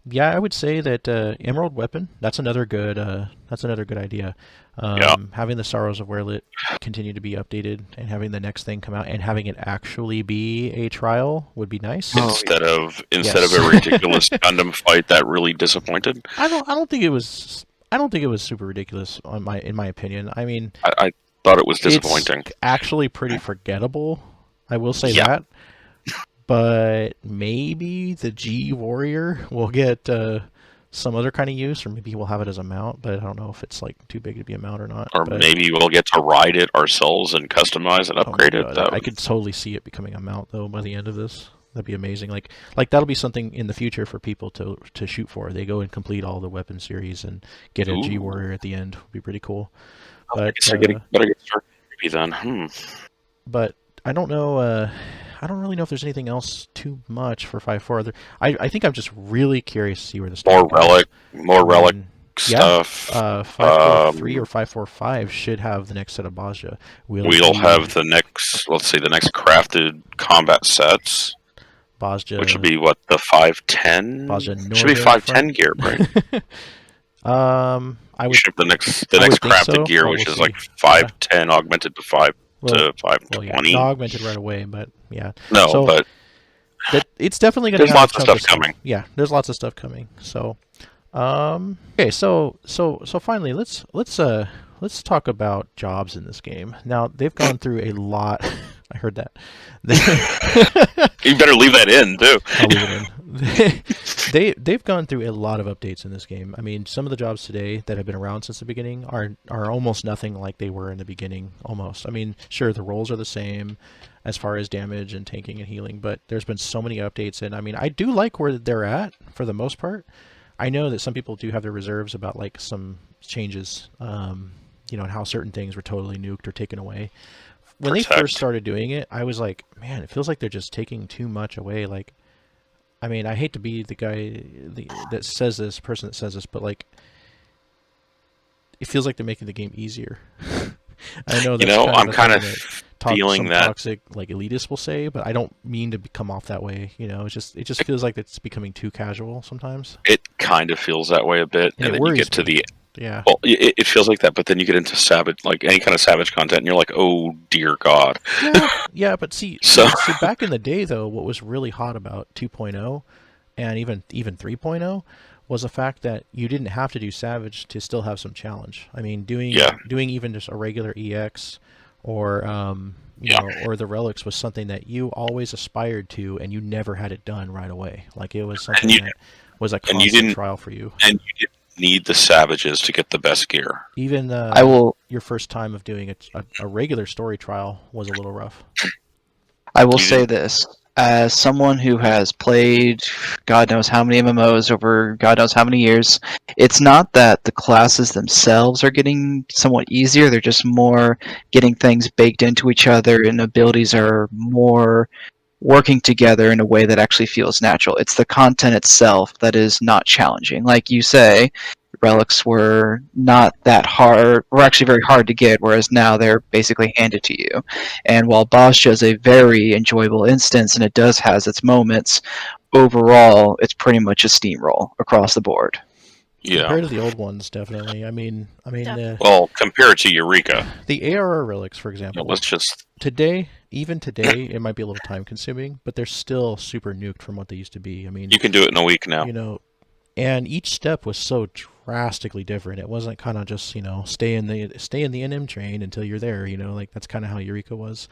Yeah, I would say that Emerald Weapon. That's another good. That's another good idea. Yeah. Having the Sorrows of Werelit continue to be updated, and having the next thing come out, and having it actually be a trial would be nice. Oh, instead of Yes. a ridiculous Gundam fight that really disappointed, I don't think it was. I don't think it was super ridiculous in my opinion. I mean, I thought it was disappointing. it's actually pretty forgettable. I will say Yeah. that. But maybe the G Warrior will get some other kind of use, or maybe we'll have it as a mount. But I don't know if it's like too big to be a mount or not. Or but, maybe we'll get to ride it ourselves and customize and oh my upgrade it. God, That I could totally see it becoming a mount though by the end of this. That'd be amazing. Like that'll be something in the future for people to shoot for. They go and complete all the weapon series and get a G Ooh. Warrior at the end. Would be pretty cool. I But guess I better get started maybe then. but I don't know. I don't really know if there's anything else too much for 5.4. I think I'm just really curious to see where this More relic Yeah. stuff. 5.4.3 or 5.4.5 should have the next set of Baja. We'll have the next, let's say, the next crafted combat sets, Baja, which will be what, the 510? Baja Should be Northern 510 gear, right? I You would. ship the next I would think crafted so, gear, but which we'll is like see. 510 augmented to 5 Well, to well, yeah, 520. not augmented right away, but yeah. No, So, but it's definitely going to there's have lots a of chunk stuff coming. Yeah, there's lots of stuff coming. So, okay, so finally, let's talk about jobs in this game. Now they've gone through a lot. I heard that. You better leave that in too. I'll leave it in. They've gone through a lot of updates in this game. I mean, some of the jobs today that have been around since the beginning are almost nothing like they were in the beginning. Almost. I mean, sure, the roles are the same as far as damage and tanking and healing, but there's been so many updates, and I mean, I do like where they're at for the most part. I know that some people do have their reserves about like some changes, and how certain things were totally nuked or taken away. When they first started doing it, I was like, man, it feels like they're just taking too much away. Like, I mean, I hate to be the guy that says this, person that says this, but like, it feels like they're making the game easier. I know that's I'm kind of feeling feeling that toxic, like elitists will say, but I don't mean to come off that way. It just feels like it's becoming too casual sometimes. it kind of feels that way a bit, And and it then you worries get to me. the Yeah. well, it feels like that, but then you get into savage, like any kind of savage content, and you're like, oh dear God. Yeah, but see, So- back in the day, though, what was really hot about 2.0 and even 3.0 was the fact that you didn't have to do Savage to still have some challenge. I mean, doing even just a regular EX or or the relics was something that you always aspired to, and you never had it done right away. Like it was something that was a constant trial for you. And you didn't need the savages to get the best gear. Even your first time of doing a regular story trial was a little rough. I will say this. As someone who has played God knows how many MMOs over God knows how many years, it's not that the classes themselves are getting somewhat easier, they're just more getting things baked into each other, and abilities are more working together in a way that actually feels natural. It's the content itself that is not challenging. Like you say, relics were not that hard, were actually very hard to get, whereas now they're basically handed to you. And while Bosch is a very enjoyable instance, and it does has its moments, overall it's pretty much a steamroll across the board. Yeah. Compared to the old ones, definitely. I mean, well, compared to Eureka, the ARR relics, for example. Let's just even today, it might be a little time consuming, but they're still super nuked from what they used to be. I mean, you can do it in a week now. And each step was so drastically different. It wasn't kind of just stay in the NM train until you're there. Like that's kind of how Eureka was,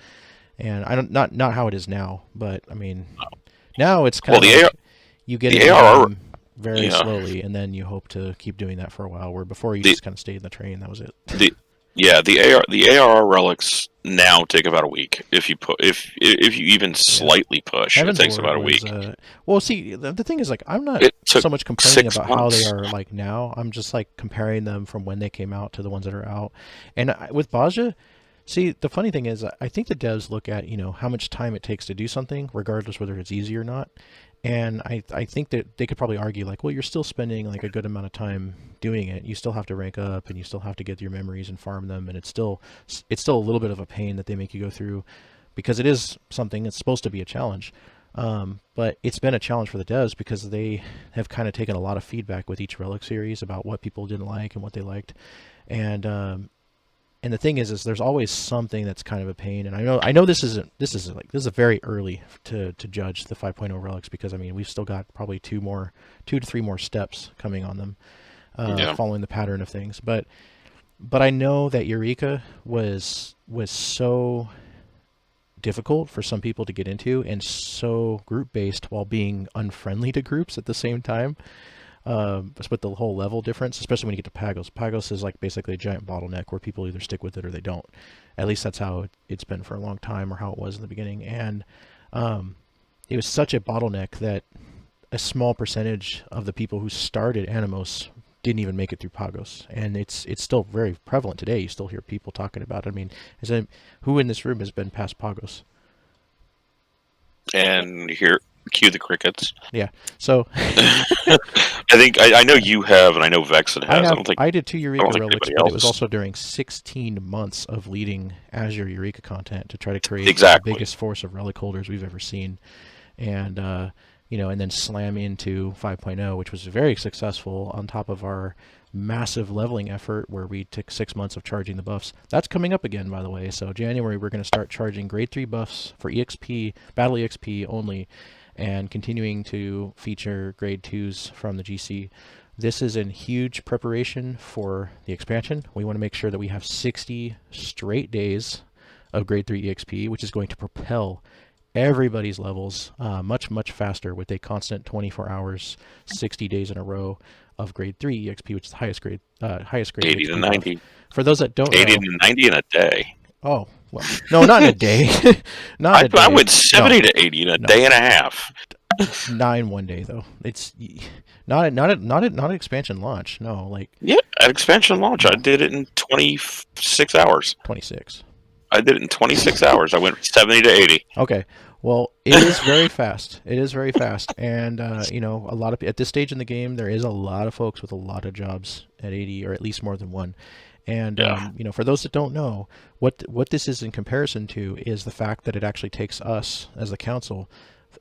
and I don't not how it is now. But I mean, now it's kind of you get the ARR very slowly, and then you hope to keep doing that for a while. Where before you just kind of stayed in the train. That was it. The ARR relics now take about a week if you even slightly push. It takes about a week. Well, see, the thing is, like, I'm not so much complaining about how they are like now. I'm just like comparing them from when they came out to the ones that are out. And with Baja, See, the funny thing is, I think the devs look at, how much time it takes to do something, regardless whether it's easy or not. And I think that they could probably argue like, well, you're still spending like a good amount of time doing it. You still have to rank up and you still have to get your memories and farm them. And it's still a little bit of a pain that they make you go through because it is something that's supposed to be a challenge. But it's been a challenge for the devs because they have kind of taken a lot of feedback with each Relic series about what people didn't like and what they liked. And the thing is there's always something that's kind of a pain. And I know this is very early to judge the 5.0 relics because we've still got probably 2 to 3 more steps coming on them, following the pattern of things. But I know that Eureka was so difficult for some people to get into and so group based while being unfriendly to groups at the same time. With the whole level difference, especially when you get to Pagos. Pagos is like basically a giant bottleneck where people either stick with it or they don't. At least that's how it's been for a long time, or how it was in the beginning. And it was such a bottleneck that a small percentage of the people who started Animos didn't even make it through Pagos. And it's still very prevalent today. You still hear people talking about it. Who in this room has been past Pagos? And here, cue the crickets. Yeah. So I think I know you have, and I know Vexen has. I did 2 Eureka relics, but else. it was also during 16 months of leading Azure Eureka content to try to create the biggest force of relic holders we've ever seen, and and then slam into 5.0, which was very successful on top of our massive leveling effort where we took 6 months of charging the buffs. That's coming up again, by the way. So January we're going to start charging grade 3 buffs for EXP, Battle EXP only, and continuing to feature grade 2s from the GC. This is in huge preparation for the expansion. We want to make sure that we have 60 straight days of grade 3 EXP, which is going to propel everybody's levels much, much faster with a constant 24 hours, 60 days in a row of grade 3 EXP, which is the highest grade 80 to 90. Buff. For those that don't 80 know, to 90 in a day. Oh, well, no, not in a day. I went 70 to 80 in a day and a half. 9 one day though. It's not an expansion launch. No, at expansion launch, I did it in 26 hours. 26. I did it in 26 hours. I went 70 to 80. Okay. Well, it is very fast. It is very fast, and a lot of at this stage in the game, there is a lot of folks with a lot of jobs at 80 or at least more than one. And for those that don't know, what this is in comparison to is the fact that it actually takes us as the council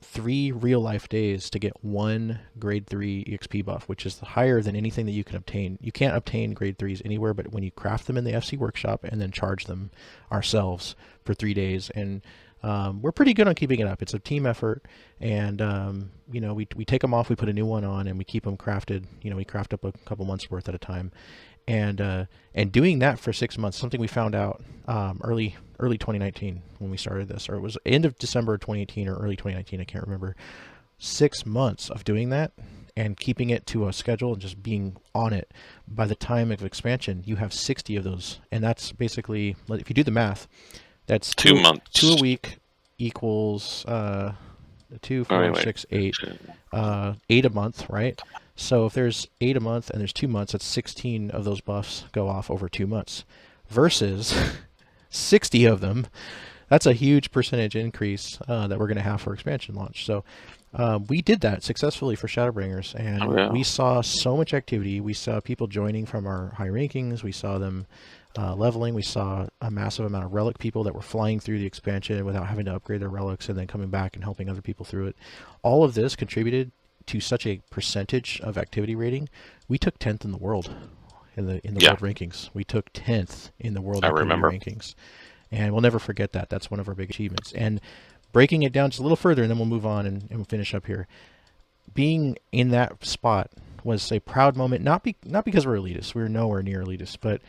3 real-life days to get 1 grade 3 EXP buff, which is higher than anything that you can obtain. You can't obtain grade 3s anywhere but when you craft them in the FC workshop and then charge them ourselves for 3 days. And we're pretty good on keeping it up. It's a team effort, and we take them off, we put a new one on, and we keep them crafted. We craft up a couple months worth at a time. And doing that for 6 months, something we found out early 2019 when we started this, or it was end of December 2018 or early 2019, I can't remember. 6 months of doing that and keeping it to a schedule and just being on it. By the time of expansion, you have 60 of those, and that's basically, if you do the math, that's 2 months. 2 a week equals 2, 4, 6, 8, 8 a month, right? So if there's 8 a month and there's 2 months, that's 16 of those buffs go off over 2 months versus 60 of them. That's a huge percentage increase that we're going to have for expansion launch. So we did that successfully for Shadowbringers, and we saw so much activity. We saw people joining from our high rankings. We saw them leveling. We saw a massive amount of relic people that were flying through the expansion without having to upgrade their relics and then coming back and helping other people through it. All of this contributed to such a percentage of activity rating. We took 10th in the world in the world rankings. We took 10th in the world rankings, and we'll never forget that. That's one of our big achievements. And breaking it down just a little further, and then we'll move on and we'll finish up here. Being in that spot was a proud moment, not because we're elitists. We're nowhere near elitists, but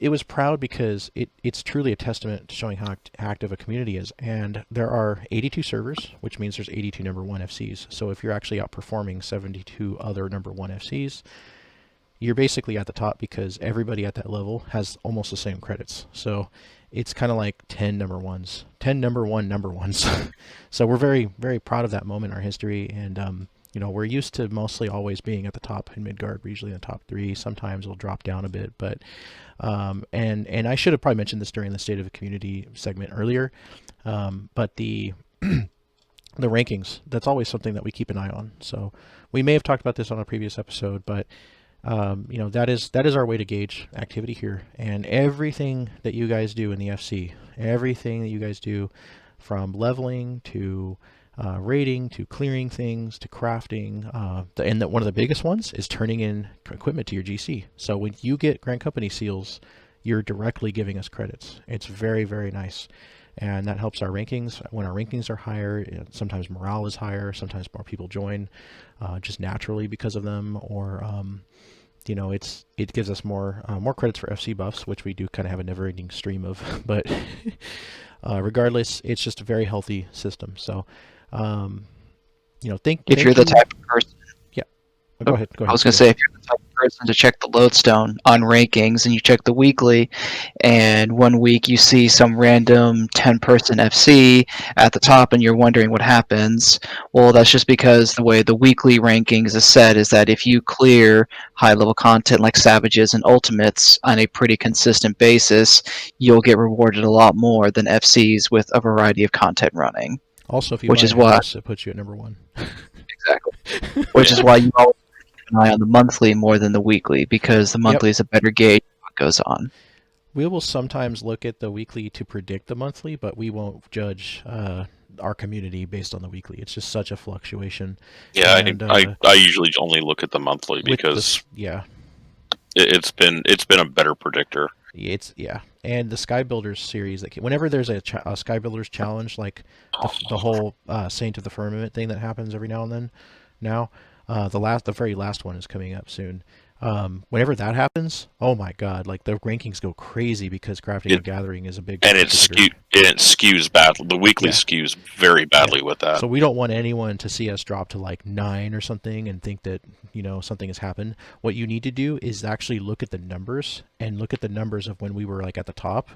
it was proud because it's truly a testament to showing how active a community is. And there are 82 servers, which means there's 82 number 1 FCs. So if you're actually outperforming 72 other number 1 FCs, you're basically at the top because everybody at that level has almost the same credits. So it's kind of like 10 number 1s. So we're very, very proud of that moment in our history. And we're used to mostly always being at the top in Midgard. We're usually in the top 3. Sometimes we'll drop down a bit, but and I should have probably mentioned this during the State of the Community segment earlier, but the the rankings, that's always something that we keep an eye on. So we may have talked about this on a previous episode, but that is our way to gauge activity here. And everything that you guys do in the FC, everything that you guys do, from leveling to raiding to clearing things to crafting, and one of the biggest ones is turning in equipment to your GC. So when you get Grand Company seals, you're directly giving us credits. It's very, very nice. And that helps our rankings. When our rankings are higher, sometimes morale is higher, sometimes more people join just naturally because of them, or it gives us more credits for FC buffs, which we do kind of have a never-ending stream of. But regardless, it's just a very healthy system. So, if you're the type of person. Yeah. Go ahead. I was going to say, if you're the type of person to check the lodestone on rankings and you check the weekly, and one week you see some random 10-person FC at the top and you're wondering what happens, well, that's just because the way the weekly rankings is set is that if you clear high-level content like Savages and Ultimates on a pretty consistent basis, you'll get rewarded a lot more than FCs with a variety of content running. Also, if you which buy is why it puts you at number 1. Exactly. Which is why you always keep an eye on the monthly more than the weekly, because the monthly is a better gauge of what goes on. We will sometimes look at the weekly to predict the monthly, but we won't judge our community based on the weekly. It's just such a fluctuation. Yeah, and, I usually only look at the monthly because it's been a better predictor. And the Sky Builders series, whenever there's a Sky Builders challenge, like the whole Saint of the Firmament thing that happens every now and then. The very last one is coming up soon. Whenever that happens, oh my god, like the rankings go crazy because crafting and gathering is a big and it skews badly. The weekly skews very badly with that. So we don't want anyone to see us drop to like 9 or something and think that something has happened. What you need to do is actually look at the numbers and look at the numbers of when we were like at the top,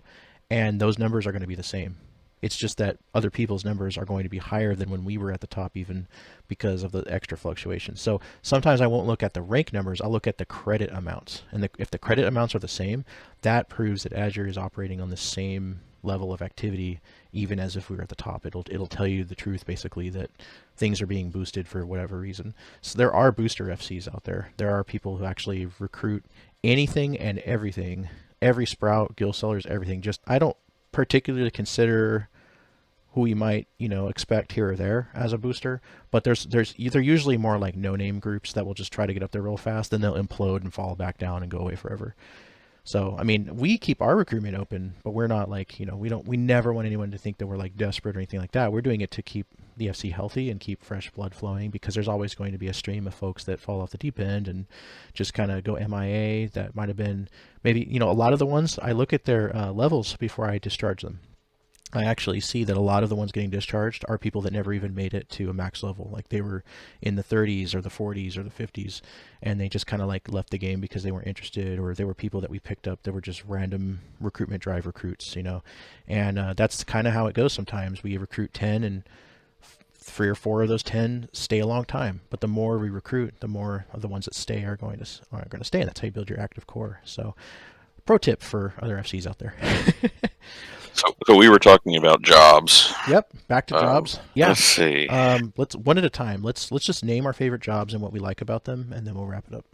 and those numbers are going to be the same. It's just that other people's numbers are going to be higher than when we were at the top, even because of the extra fluctuations. So sometimes I won't look at the rank numbers, I'll look at the credit amounts. And if the credit amounts are the same, that proves that Azure is operating on the same level of activity, even as if we were at the top. It'll tell you the truth, basically, that things are being boosted for whatever reason. So there are booster FCs out there. There are people who actually recruit anything and everything, every sprout, guild sellers, everything. Just, I don't particularly consider who you might expect here or there as a booster, but they're usually more like no-name groups that will just try to get up there real fast, then they'll implode and fall back down and go away forever. So I mean, we keep our recruitment open, but we're not like we never want anyone to think that we're like desperate or anything like that. We're doing it to keep the FC healthy and keep fresh blood flowing, because there's always going to be a stream of folks that fall off the deep end and just kind of go MIA. That might have been maybe a lot of the ones I look at their levels before I discharge them. I actually see that a lot of the ones getting discharged are people that never even made it to a max level. Like they were in the 30s or the 40s or the 50s, and they just kind of like left the game because they weren't interested, or they were people that we picked up that were just random recruitment drive recruits, And that's kind of how it goes sometimes. We recruit 10 and 3 or 4 of those 10 stay a long time. But the more we recruit, the more of the ones that stay are going to stay, and that's how you build your active core. So pro tip for other FCs out there. So we were talking about jobs. Yep, back to jobs. Yeah. Let's see. Let's one at a time. Let's just name our favorite jobs and what we like about them, and then we'll wrap it up.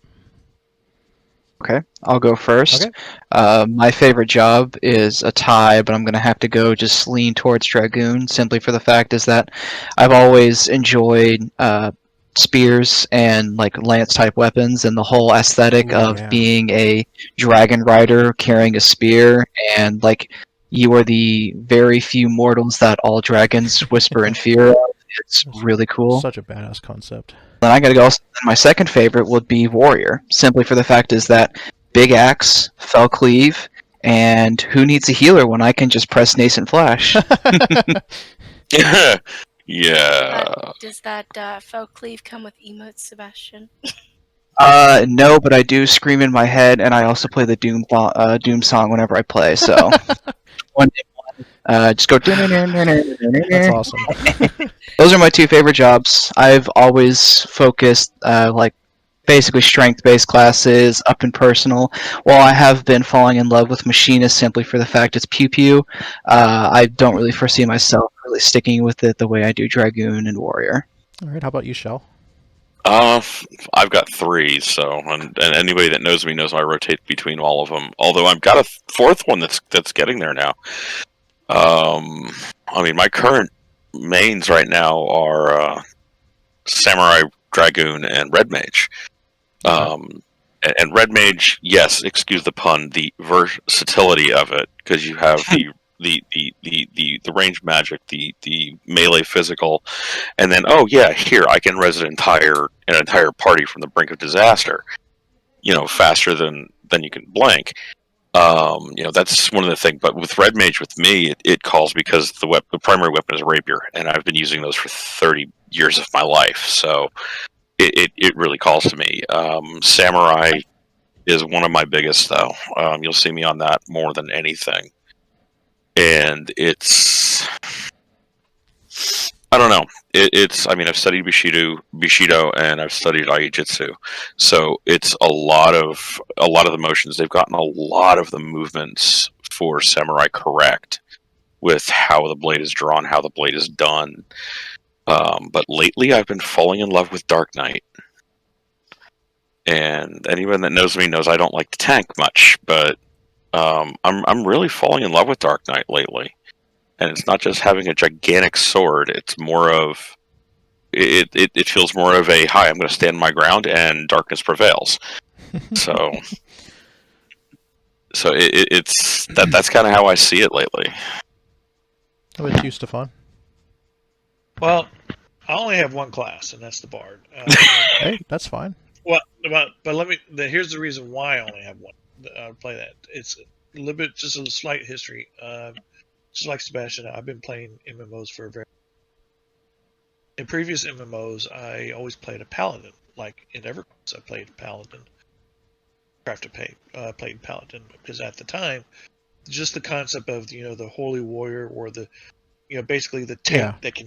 Okay, I'll go first. Okay. My favorite job is a tie, but I'm going to have to go just lean towards Dragoon, simply for the fact is that I've always enjoyed spears and like lance type weapons, and the whole aesthetic of being a dragon rider carrying a spear, and like you are the very few mortals that all dragons whisper in fear of. It's really cool. Such a badass concept. Then I gotta go. My second favorite would be warrior, simply for the fact is that big axe, fell cleave, and who needs a healer when I can just press nascent flash? Yeah. Does that fell cleave come with emotes, Sebastian? No, but I do scream in my head, and I also play the Doom song whenever I play. So, one Just go. That's awesome. Those are my two favorite jobs. I've always focused like basically strength-based classes up in personal. While I have been falling in love with machinist simply for the fact it's pew pew, I don't really foresee myself really sticking with it the way I do Dragoon and Warrior. All right, how about you, Shell? I've got three, so and anybody that knows me knows I rotate between all of them. Although I've got a fourth one that's getting there now. I mean, my current mains right now are Samurai, Dragoon, and Red Mage. And Red Mage, yes, excuse the pun, the versatility of it, because you have the range magic, the melee physical, and then here I can res an entire party from the brink of disaster, faster than you can blink. That's one of the things. But with Red Mage, with me, it calls because the primary weapon is a rapier, and I've been using those for 30 years of my life, so it really calls to me. Samurai is one of my biggest, though. You'll see me on that more than anything. And I don't know. I mean, I've studied Bushido, and I've studied Aijitsu. So it's a lot of the motions. They've gotten a lot of the movements for Samurai correct with how the blade is drawn, how the blade is done. But lately I've been falling in love with Dark Knight. And anyone that knows me knows I don't like to tank much, but I'm really falling in love with Dark Knight lately. And it's not just having a gigantic sword, it's more of it feels more of a hi, I'm going to stand my ground and darkness prevails. So that's kind of how I see it lately. How about you, Stefan? Well, I only have one class, and that's the Bard. Hey, that's fine. Well, but here's the reason why I only have one. Play that. It's a little bit, just a slight history. Just like Sebastian, I've been playing MMOs for a very. In previous MMOs, I always played a paladin. Like in EverQuest, I played paladin. Played paladin because at the time, just the concept of the holy warrior or the basically the tank that can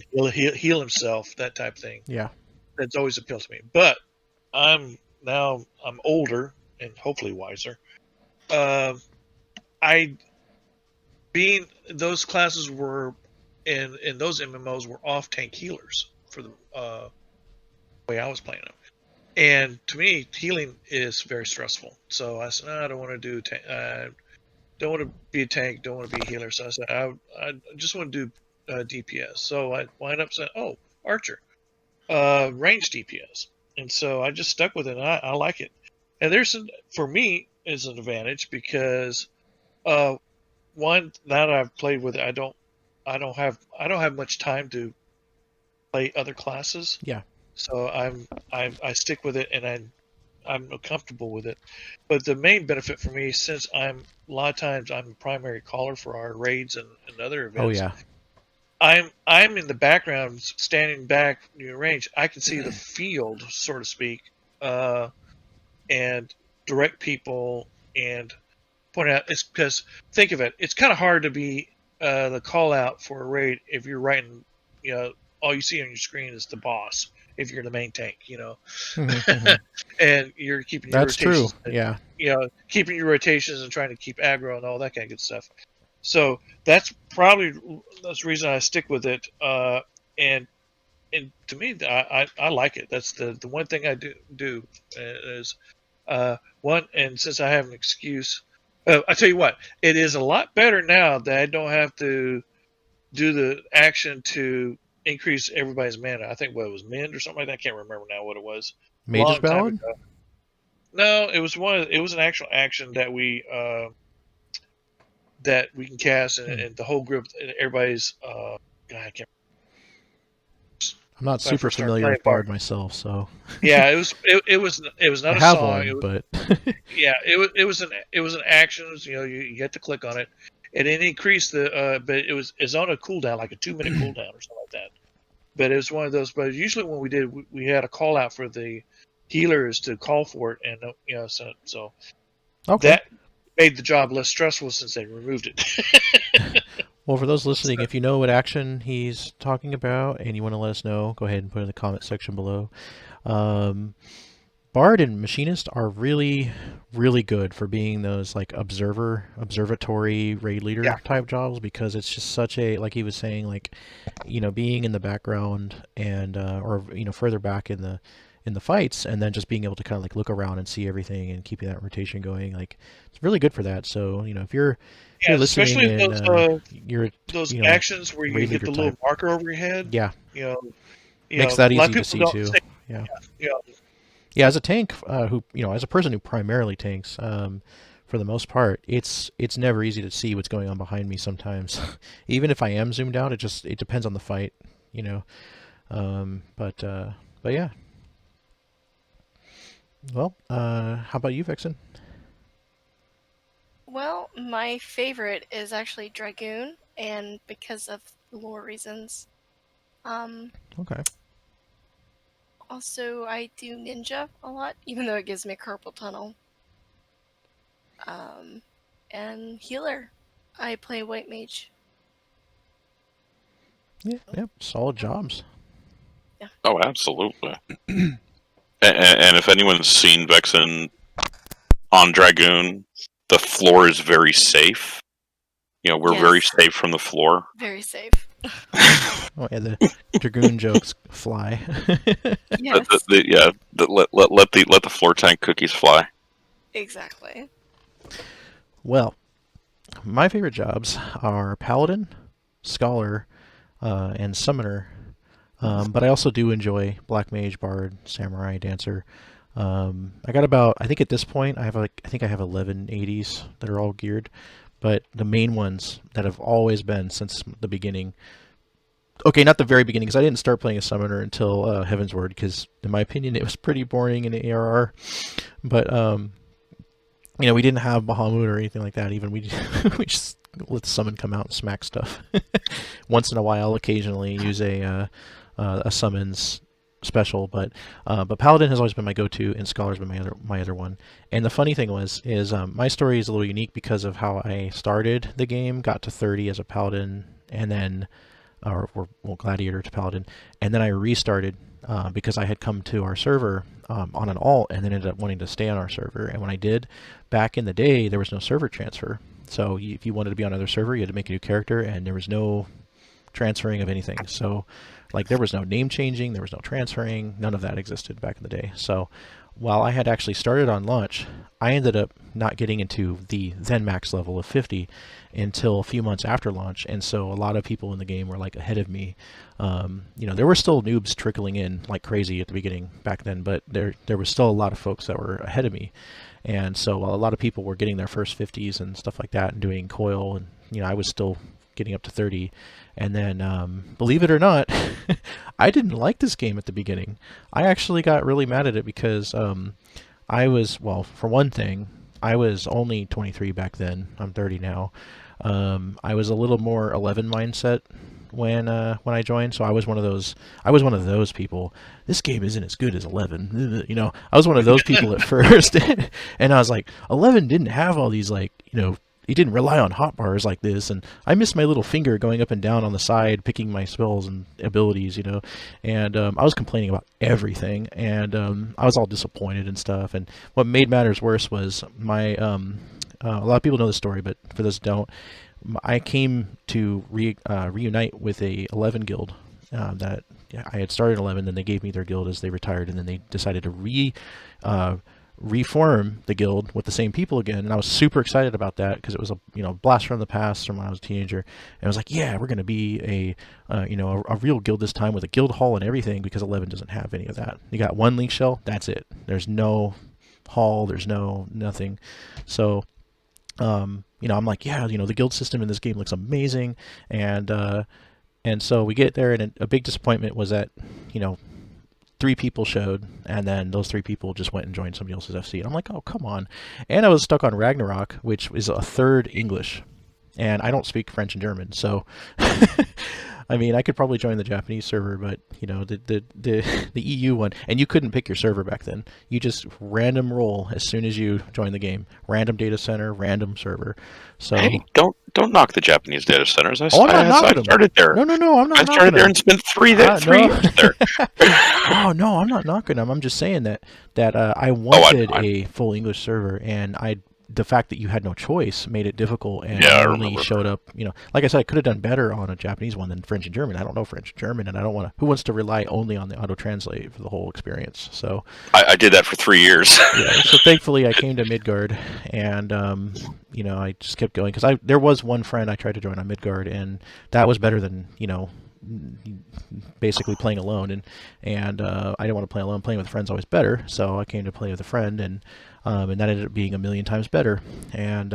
heal himself, that type of thing. Yeah, that's always appealed to me. But I'm older and hopefully wiser. Those classes were in those MMOs were off tank healers for the way I was playing them. And to me, healing is very stressful. So I said, no, I don't want to do don't want to be a tank, don't want to be a healer. So I said, I just want to do DPS. So I wind up saying, Archer, range DPS. And so I just stuck with it. And I like it. And for me, is an advantage because one, now that I've played with it, I don't have much time to play other classes. Yeah. So I stick with it, and I'm comfortable with it. But the main benefit for me, since a lot of times I'm a primary caller for our raids and other events. Oh yeah. I'm in the background, standing back near range. I can see the field, so to speak, and direct people and point out. It's because think of it. It's kind of hard to be the call out for a raid if you're writing. All you see on your screen is the boss. If you're the main tank, Mm-hmm. and you're keeping your That's rotations. true. Yeah. Keeping your rotations and trying to keep aggro and all that kind of good stuff. So that's the reason I stick with it. And to me, I like it. That's the one thing I do is one. And since I have an excuse, I tell you what, it is a lot better now that I don't have to do the action to increase everybody's mana. I think it was Mend or something like that. I can't remember now what it was. Mage's Ballad? No, it was an actual action that we can cast, and the whole group, everybody's. I can't. I'm not super familiar with Bard myself, so. Yeah, it was not I a have song. one, but. Yeah, it was an action. You get to click on it. And it increased but it's on a cooldown, like a 2-minute cooldown or something like that. But it was one of those. But usually when we did, we had a call out for the healers to call for it, and so Okay. that made the job less stressful since they removed it. Well, for those listening, if you know what action he's talking about and you want to let us know, go ahead and put it in the comment section below. Bard and Machinist are really, really good for being those like observatory raid leader type jobs, because it's just such a, like he was saying, like, being in the background and or further back in the fights, and then just being able to kind of like look around and see everything and keeping that rotation going. Like, it's really good for that. So if you're listening especially and you're those actions where you raid get the leader little type. marker over your head. Yeah. A Makes that lot of easy to see people too. don't say- Yeah. Yeah. Yeah, as a tank, as a person who primarily tanks, for the most part, it's never easy to see what's going on behind me sometimes. Even if I am zoomed out, it depends on the fight, But yeah. Well, how about you, Vixen? Well, my favorite is actually Dragoon, and because of lore reasons. Okay. Also, I do Ninja a lot, even though it gives me carpal tunnel. And Healer. I play White Mage. Yeah, solid jobs. Yeah. Oh, absolutely. And if anyone's seen Vexen on Dragoon, the floor is very safe. We're very safe from the floor. Very safe. Oh yeah, the Dragoon jokes fly. Yes. Let the floor tank cookies fly. Exactly. Well, my favorite jobs are Paladin, Scholar, and Summoner. But I also do enjoy Black Mage, Bard, Samurai, Dancer. I got about, I think at this point, I think I have 11 80s that are all geared. But the main ones that have always been since the beginning. Okay, not the very beginning, because I didn't start playing a Summoner until Heaven's Word, because in my opinion it was pretty boring in the ARR. But we didn't have Bahamut or anything like that. Even we just let the summon come out and smack stuff. Once in a while, occasionally use a summons special, but Paladin has always been my go-to, and Scholar's been my other one. And the funny thing is my story is a little unique because of how I started the game, got to 30 as a Paladin, and then Gladiator to Paladin, and then I restarted because I had come to our server on an alt, and then ended up wanting to stay on our server. And when I did, back in the day, there was no server transfer. So if you wanted to be on another server, you had to make a new character, and there was no transferring of anything. So like there was no name changing, there was no transferring, none of that existed back in the day. So while I had actually started on launch, I ended up not getting into the then max level of 50 until a few months after launch, and so a lot of people in the game were like ahead of me. There were still noobs trickling in like crazy at the beginning back then, but there was still a lot of folks that were ahead of me. And so while a lot of people were getting their first 50s and stuff like that and doing coil, and I was still getting up to 30. And then, believe it or not, I didn't like this game at the beginning. I actually got really mad at it because I was, well, for one thing, I was only 23 back then. I'm 30 now. I was a little more 11 mindset when I joined, so I was one of those people. This game isn't as good as 11. I was one of those people at first, and I was like, 11 didn't have all these it didn't rely on hotbars like this, and I missed my little finger going up and down on the side, picking my spells and abilities, and I was complaining about everything, and I was all disappointed and stuff. And what made matters worse was my, a lot of people know the story, but for those who don't, I came to reunite with a 11 guild that I had started 11, then they gave me their guild as they retired, and then they decided to reform the guild with the same people again, and I was super excited about that because it was a blast from the past from when I was a teenager. And I was like, yeah, we're going to be a real guild this time with a guild hall and everything, because 11 doesn't have any of that. You got one link shell, that's it. There's no hall, there's nothing. So I'm like, yeah, the guild system in this game looks amazing, and so we get there, and a big disappointment was that 3 people showed, and then those 3 people just went and joined somebody else's FC. And I'm like, oh, come on. And I was stuck on Ragnarok, which is a third English. and I don't speak French and German, so I mean, I could probably join the Japanese server, but you know, the EU one, and you couldn't pick your server back then. You just random roll as soon as you join the game. Random data center, random server. So Hey, don't knock the Japanese data centers. I I'm not knocking them. started there. No, I'm not. I started there and spent 3 years there. Oh no, I'm not knocking them. I'm just saying that I wanted a full English server, and the fact that you had no choice made it difficult, and Yeah, I I only remember. showed up. You know, like I said, I could have done better on a Japanese one than French and German. I don't know French and German, and I don't want to. Who wants to rely only on the auto translate for the whole experience? So I did that for 3 years. yeah, so thankfully I came to Midgard, and you know, I just kept going because there was one friend I tried to join on Midgard, and that was better than, you know, basically playing alone, and I didn't want to play alone. Playing with friends always better, so I came to play with a friend, and that ended up being a million times better, and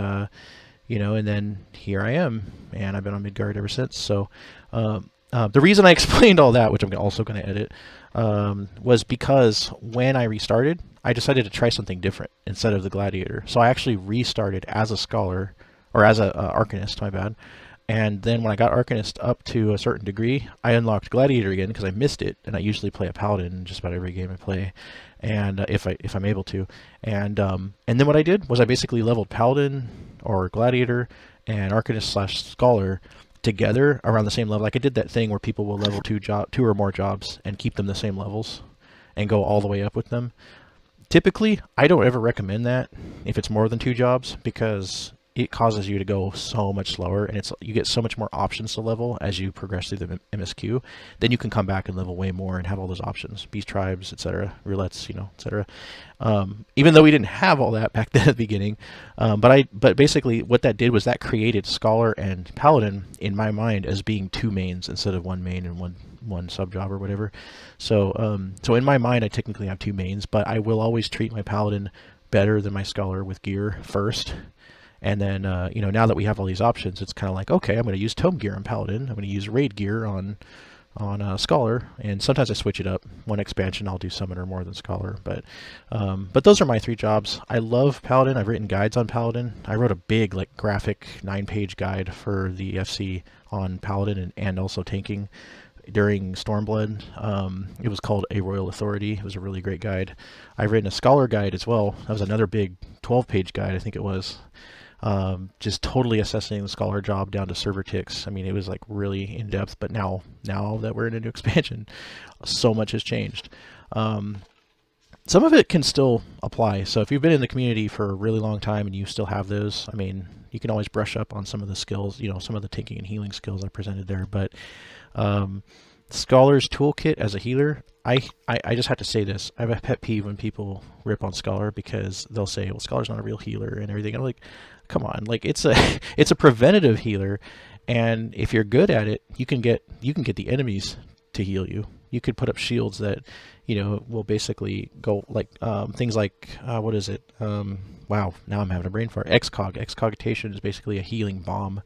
you know, and then here I am, and I've been on Midgard ever since. So the reason I explained all that, which I'm also going to edit, was because when I restarted, I decided to try something different instead of the gladiator. So I actually restarted as a scholar, or as a arcanist, my bad. And then when I got Arcanist up to a certain degree, I unlocked Gladiator again because I missed it, and I usually play a Paladin in just about every game I play, and if I'm able to. And then what I did was I basically leveled Paladin or Gladiator and Arcanist / Scholar together around the same level. Like I did that thing where people will level 2 or more jobs and keep them the same levels and go all the way up with them. Typically, I don't ever recommend that if it's more than 2 jobs, because it causes you to go so much slower, and you get so much more options to level as you progress through the MSQ. Then you can come back and level way more and have all those options, beast tribes, etc., roulettes, you know, etc. Even though we didn't have all that back then at the beginning, but basically what that did was that created Scholar and Paladin in my mind as being 2 mains instead of 1 main and one sub job or whatever. So so in my mind I technically have 2 mains, but I will always treat my Paladin better than my Scholar with gear first. And then, you know, now that we have all these options, it's kind of like, okay, I'm going to use Tome gear on Paladin. I'm going to use Raid gear on Scholar, and sometimes I switch it up. One expansion, I'll do Summoner more than Scholar. But those are my 3 jobs. I love Paladin. I've written guides on Paladin. I wrote a big, like, graphic 9-page guide for the FC on Paladin and also tanking during Stormblood. It was called A Royal Authority. It was a really great guide. I've written a Scholar guide as well. That was another big 12-page guide, I think it was. Just totally assessing the Scholar job down to server ticks. I mean, it was like really in depth, but now that we're in a new expansion, so much has changed. Some of it can still apply. So if you've been in the community for a really long time and you still have those, I mean, you can always brush up on some of the skills, you know, some of the tanking and healing skills I presented there. But Scholar's toolkit as a healer, I just have to say this. I have a pet peeve when people rip on Scholar because they'll say, well, Scholar's not a real healer and everything. I'm like, come on, like it's a preventative healer, and if you're good at it, you can get the enemies to heal you. You could put up shields that, you know, will basically go like things like what is it? Wow, now I'm having a brain fart. Excogitation is basically a healing bomb,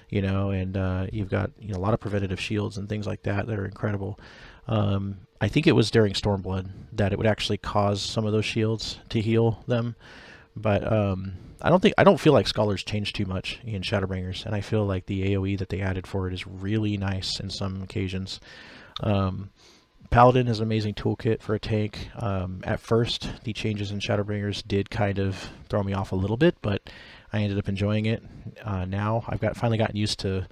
you know, and you've got, you know, a lot of preventative shields and things like that are incredible. I think it was during Stormblood that it would actually cause some of those shields to heal them, but I don't feel like Scholars changed too much in Shadowbringers, and I feel like the AoE that they added for it is really nice in some occasions. Paladin is an amazing toolkit for a tank. At first, the changes in Shadowbringers did kind of throw me off a little bit, but I ended up enjoying it. Now I've finally gotten used to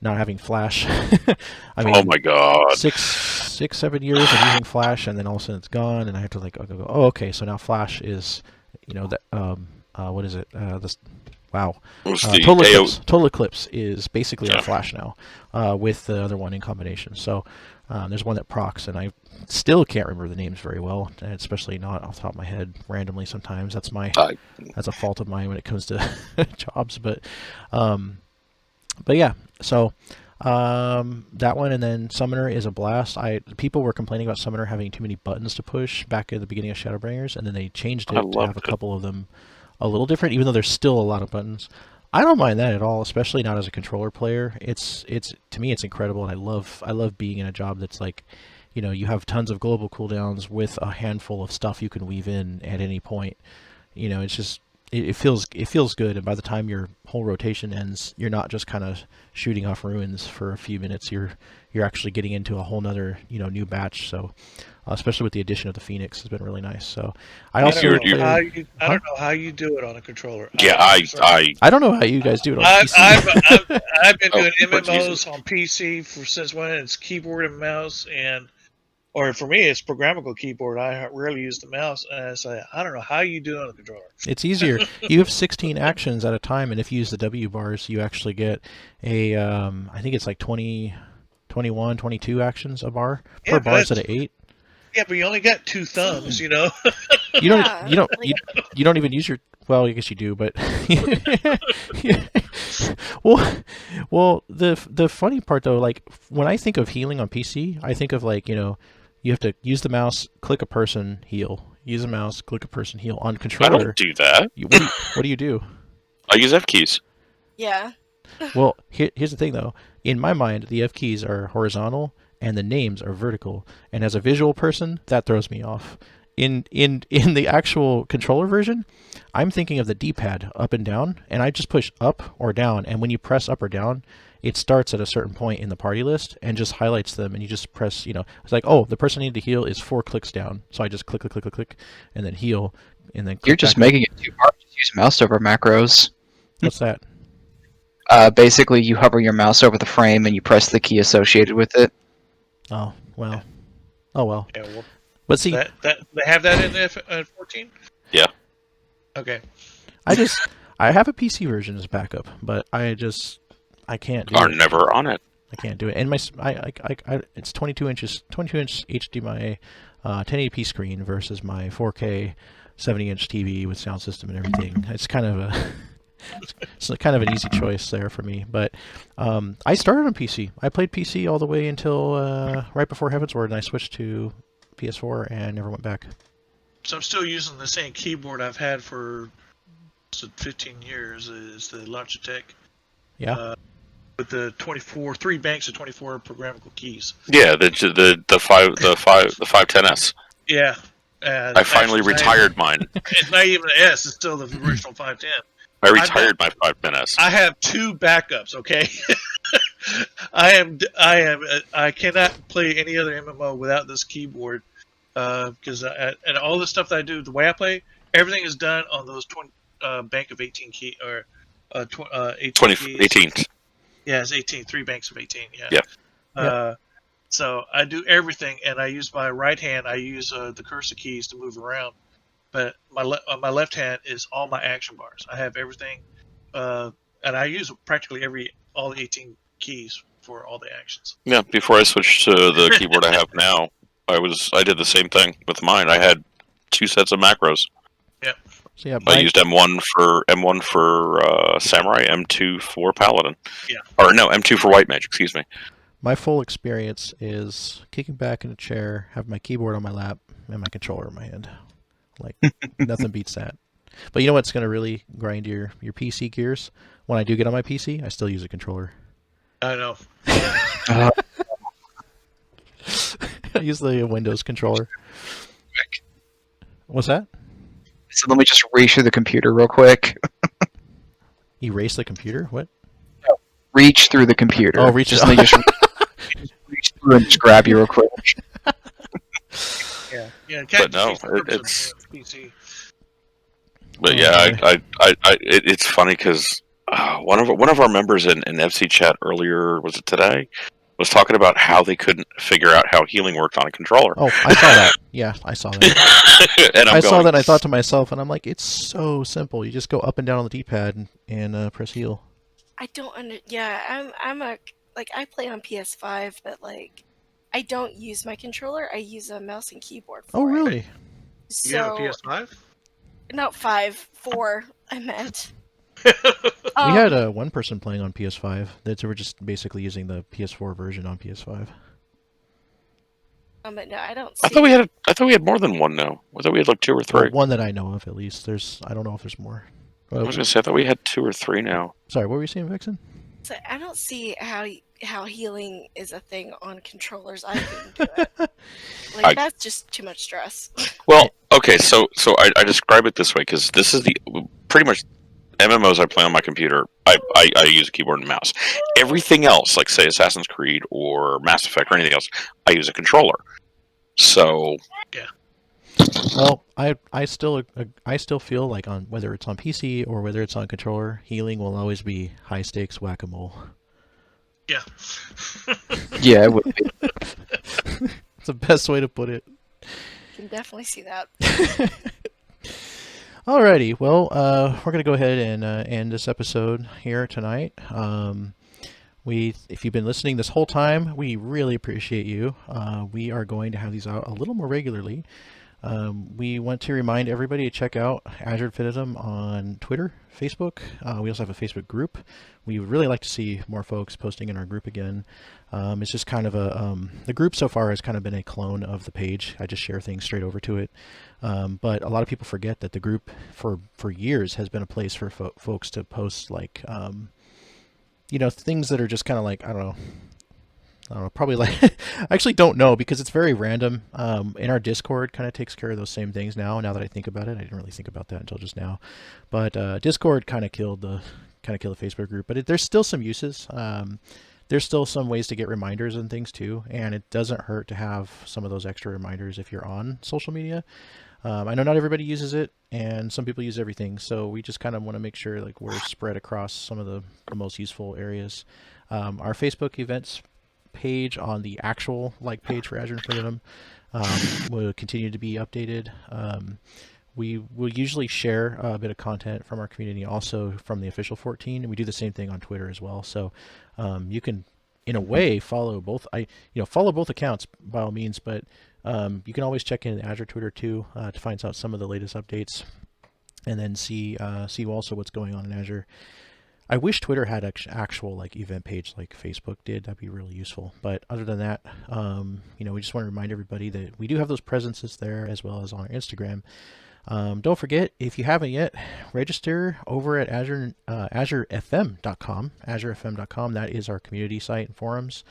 not having flash. I mean, oh my god, 6-7 years of using flash, and then all of a sudden it's gone, and I have to like go, oh, okay, so now flash is, you know, that what is it? This, wow. Total Eclipse is basically a flash now, with the other one in combination. So there's one that procs, and I still can't remember the names very well, and especially not off the top of my head randomly sometimes. That's a fault of mine when it comes to jobs, but yeah, so that one, and then Summoner is a blast. People were complaining about Summoner having too many buttons to push back at the beginning of Shadowbringers, and then they changed it to have a couple of them a little different, even though there's still a lot of buttons. I don't mind that at all, especially not as a controller player. It's to me it's incredible, and I love being in a job that's like, you know, you have tons of global cooldowns with a handful of stuff you can weave in at any point. You know, it's just it feels good, and by the time your whole rotation ends, you're not just kind of shooting off ruins for a few minutes. You're actually getting into a whole nother new batch. So especially with the addition of the Phoenix, has been really nice. So I I also don't know play- I don't know how you do it on a controller. Yeah, I don't know how you guys do it on I've, PC. I've been Oh, doing but MMOs Jesus. on PC since when it's keyboard and mouse, or for me it's programmable keyboard. I rarely use the mouse, and I say I don't know how you do it on a controller. It's easier. You have 16 actions at a time, and if you use the W bars, you actually get a I think it's like 20, 21, 22 actions a bar Yeah, per but bar instead that's- of 8. Yeah, but you only got 2 thumbs, you know. You don't Yeah, you don't like- you don't even use your, well, I guess you do, but well the funny part though, like when I think of healing on PC, I think of like, you have to use the mouse, click a person, heal. Use a mouse, click a person, heal. On I controller, don't do that. what do you do? I use F keys. Yeah. Well, here's the thing though. In my mind, the F keys are horizontal and the names are vertical. And as a visual person, that throws me off. In the actual controller version, I'm thinking of the D-pad up and down, and I just push up or down. And when you press up or down, it starts at a certain point in the party list and just highlights them. And you just press, it's like, oh, the person I need to heal is 4 clicks down. So I just click, and then heal, and then click You're just back. making it too hard. Just use mouse over macros. What's that? Basically, you hover your mouse over the frame and you press the key associated with it. Oh, well. Oh, well. Yeah, well, But see, that they have that in the 14. Yeah. Okay. I have a PC version as backup, but I can't do Are it. never on it. I can't do it. And it's 22 inch HDMI 1080p screen versus my 4K 70-inch TV with sound system and everything. It's kind of an easy choice there for me. But I started on PC. I played PC all the way until right before Heavensward, and I switched to PS4 and never went back. So I'm still using the same keyboard I've had for 15 years. Is the Logitech Yeah. with the 3 banks of 24 programmable keys. Yeah, the 510S. Yeah. I finally actually, retired mine. It's not even an S. It's still the original 510. I retired my 510S. I have 2 backups. Okay. I cannot play any other MMO without this keyboard because and all the stuff that I do, the way I play, everything is done on those 20 bank of 18 key or 18 keys. 18. Yeah, it's 18. 3 banks of 18. Yeah. Yeah. So I do everything, and I use my right hand. I use the cursor keys to move around, but my left hand is all my action bars. I have everything, and I use practically all the 18 keys for all the actions. Yeah, before I switched to the keyboard I have now, I did the same thing with mine. I had 2 sets of macros. So yeah, I used M1 for Samurai, M2 for Paladin. Yeah. Or no, M2 for White Mage, excuse me. my full experience is kicking back in a chair, have my keyboard on my lap, and my controller in my hand. Like, nothing beats that. But you know what's going to really grind your PC gears? When I do get on my PC, I still use a controller. I know. I use the Windows controller. What's that? So let me just reach through the computer real quick. Erase the computer? What? Reach through the computer. Oh, reach- Just let me just reach through and just grab you real quick. Yeah. But no, it's PC. But Oh, yeah, it's funny because one of our members in FC chat earlier, was it today, was talking about how they couldn't figure out how healing worked on a controller. Oh, I saw that. Yeah, I saw that. And I saw that and I thought to myself, and I'm like, it's so simple. You just go up and down on the D-pad and press heal. I don't yeah, I play on PS5, but like I don't use my controller. I use a mouse and keyboard for Oh, it. really? So You have a PS5? not 5, 4, I meant. We Um, had one person playing on PS5. They were just basically using the PS4 version on PS5. but no, I don't I see thought we had more than one now. I thought we had like 2 or 3. Well, one that I know of, at least. I don't know if there's more. I was gonna say I thought we had 2 or 3 now. Sorry, what were you saying, Vixen? So I don't see how healing is a thing on controllers. I couldn't do it. Like that's just too much stress. Well, okay, so I describe it this way because this is the pretty much MMOs I play on my computer. I use a keyboard and mouse. Everything else, like say Assassin's Creed or Mass Effect or anything else, I use a controller. So yeah. Well, I still feel like on whether it's on PC or whether it's on controller, healing will always be high stakes whack-a-mole. Yeah. Yeah, it would be. It's the best way to put it. Can definitely see that. Alrighty, well, we're gonna go ahead and end this episode here tonight. If you've been listening this whole time, we really appreciate you. We are going to have these out a little more regularly. We want to remind everybody to check out Azure Infinitum on Twitter, Facebook. We also have a Facebook group. We would really like to see more folks posting in our group again. It's just kind of the group so far has kind of been a clone of the page. I just share things straight over to it. But a lot of people forget that the group for years has been a place for folks to post like, things that are just kind of like, I don't know, probably like, I actually don't know because it's very random. In our Discord kind of takes care of those same things now that I think about it. I didn't really think about that until just now. But Discord kind of killed the Facebook group, but there's still some uses. There's still some ways to get reminders and things too, and it doesn't hurt to have some of those extra reminders if you're on social media. I know not everybody uses it, and some people use everything, so we just kind of want to make sure like we're spread across some of the most useful areas. Our Facebook events page on the actual page for Azure Infinitum will continue to be updated. We will usually share a bit of content from our community also from the official 14, and we do the same thing on Twitter as well. So you can, in a way, follow both. Follow both accounts by all means, but you can always check in Azure Twitter too to find out some of the latest updates, and then see also what's going on in Azure. I wish Twitter had actual event page like Facebook did. That'd be really useful. But other than that, we just want to remind everybody that we do have those presences there as well as on our Instagram. Don't forget, if you haven't yet, register over at azurefm.com. azurefm.com. That is our community site and forums.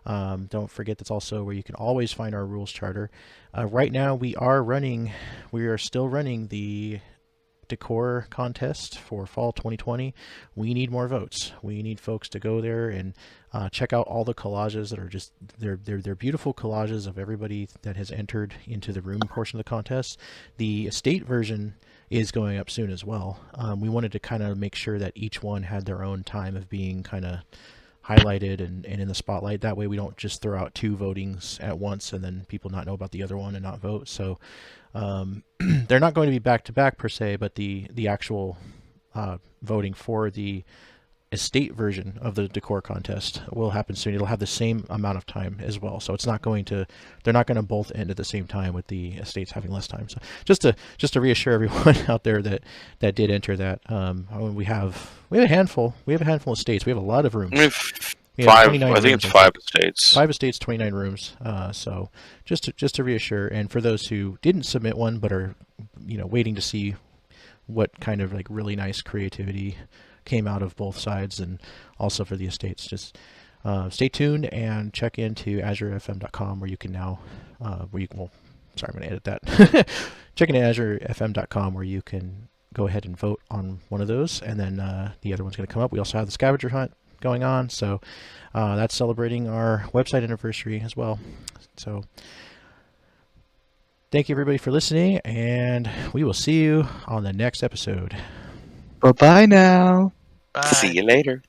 Don't forget that's also where you can always find our rules charter. Right now we are still running the decor contest for fall 2020. We need more votes. We need folks to go there and check out all the collages that are just they're beautiful collages of everybody that has entered into the room portion of the contest. The estate version is going up soon as well. We wanted to kind of make sure that each one had their own time of being kind of highlighted and in the spotlight. That way we don't just throw out two votings at once and then people not know about the other one and not vote. So they're not going to be back to back per se, but the actual voting for the estate version of the decor contest will happen soon. It'll have the same amount of time as well. So they're not going to both end at the same time with the estates having less time. So just to reassure everyone out there that did enter that, we have a handful of estates. We have a lot of rooms. We have 5, I think it's 5 estates. 5 estates, 29 rooms. So just to reassure, and for those who didn't submit one but are waiting to see what kind of really nice creativity came out of both sides, and also for the estates, just stay tuned and check into azurefm.com where you can now sorry, I'm going to edit that. Check into azurefm.com where you can go ahead and vote on one of those, and then the other one's going to come up. We also have the scavenger hunt going on, so that's celebrating our website anniversary as well. So thank you everybody for listening, and we will see you on the next episode. Bye-bye now. Bye. See you later.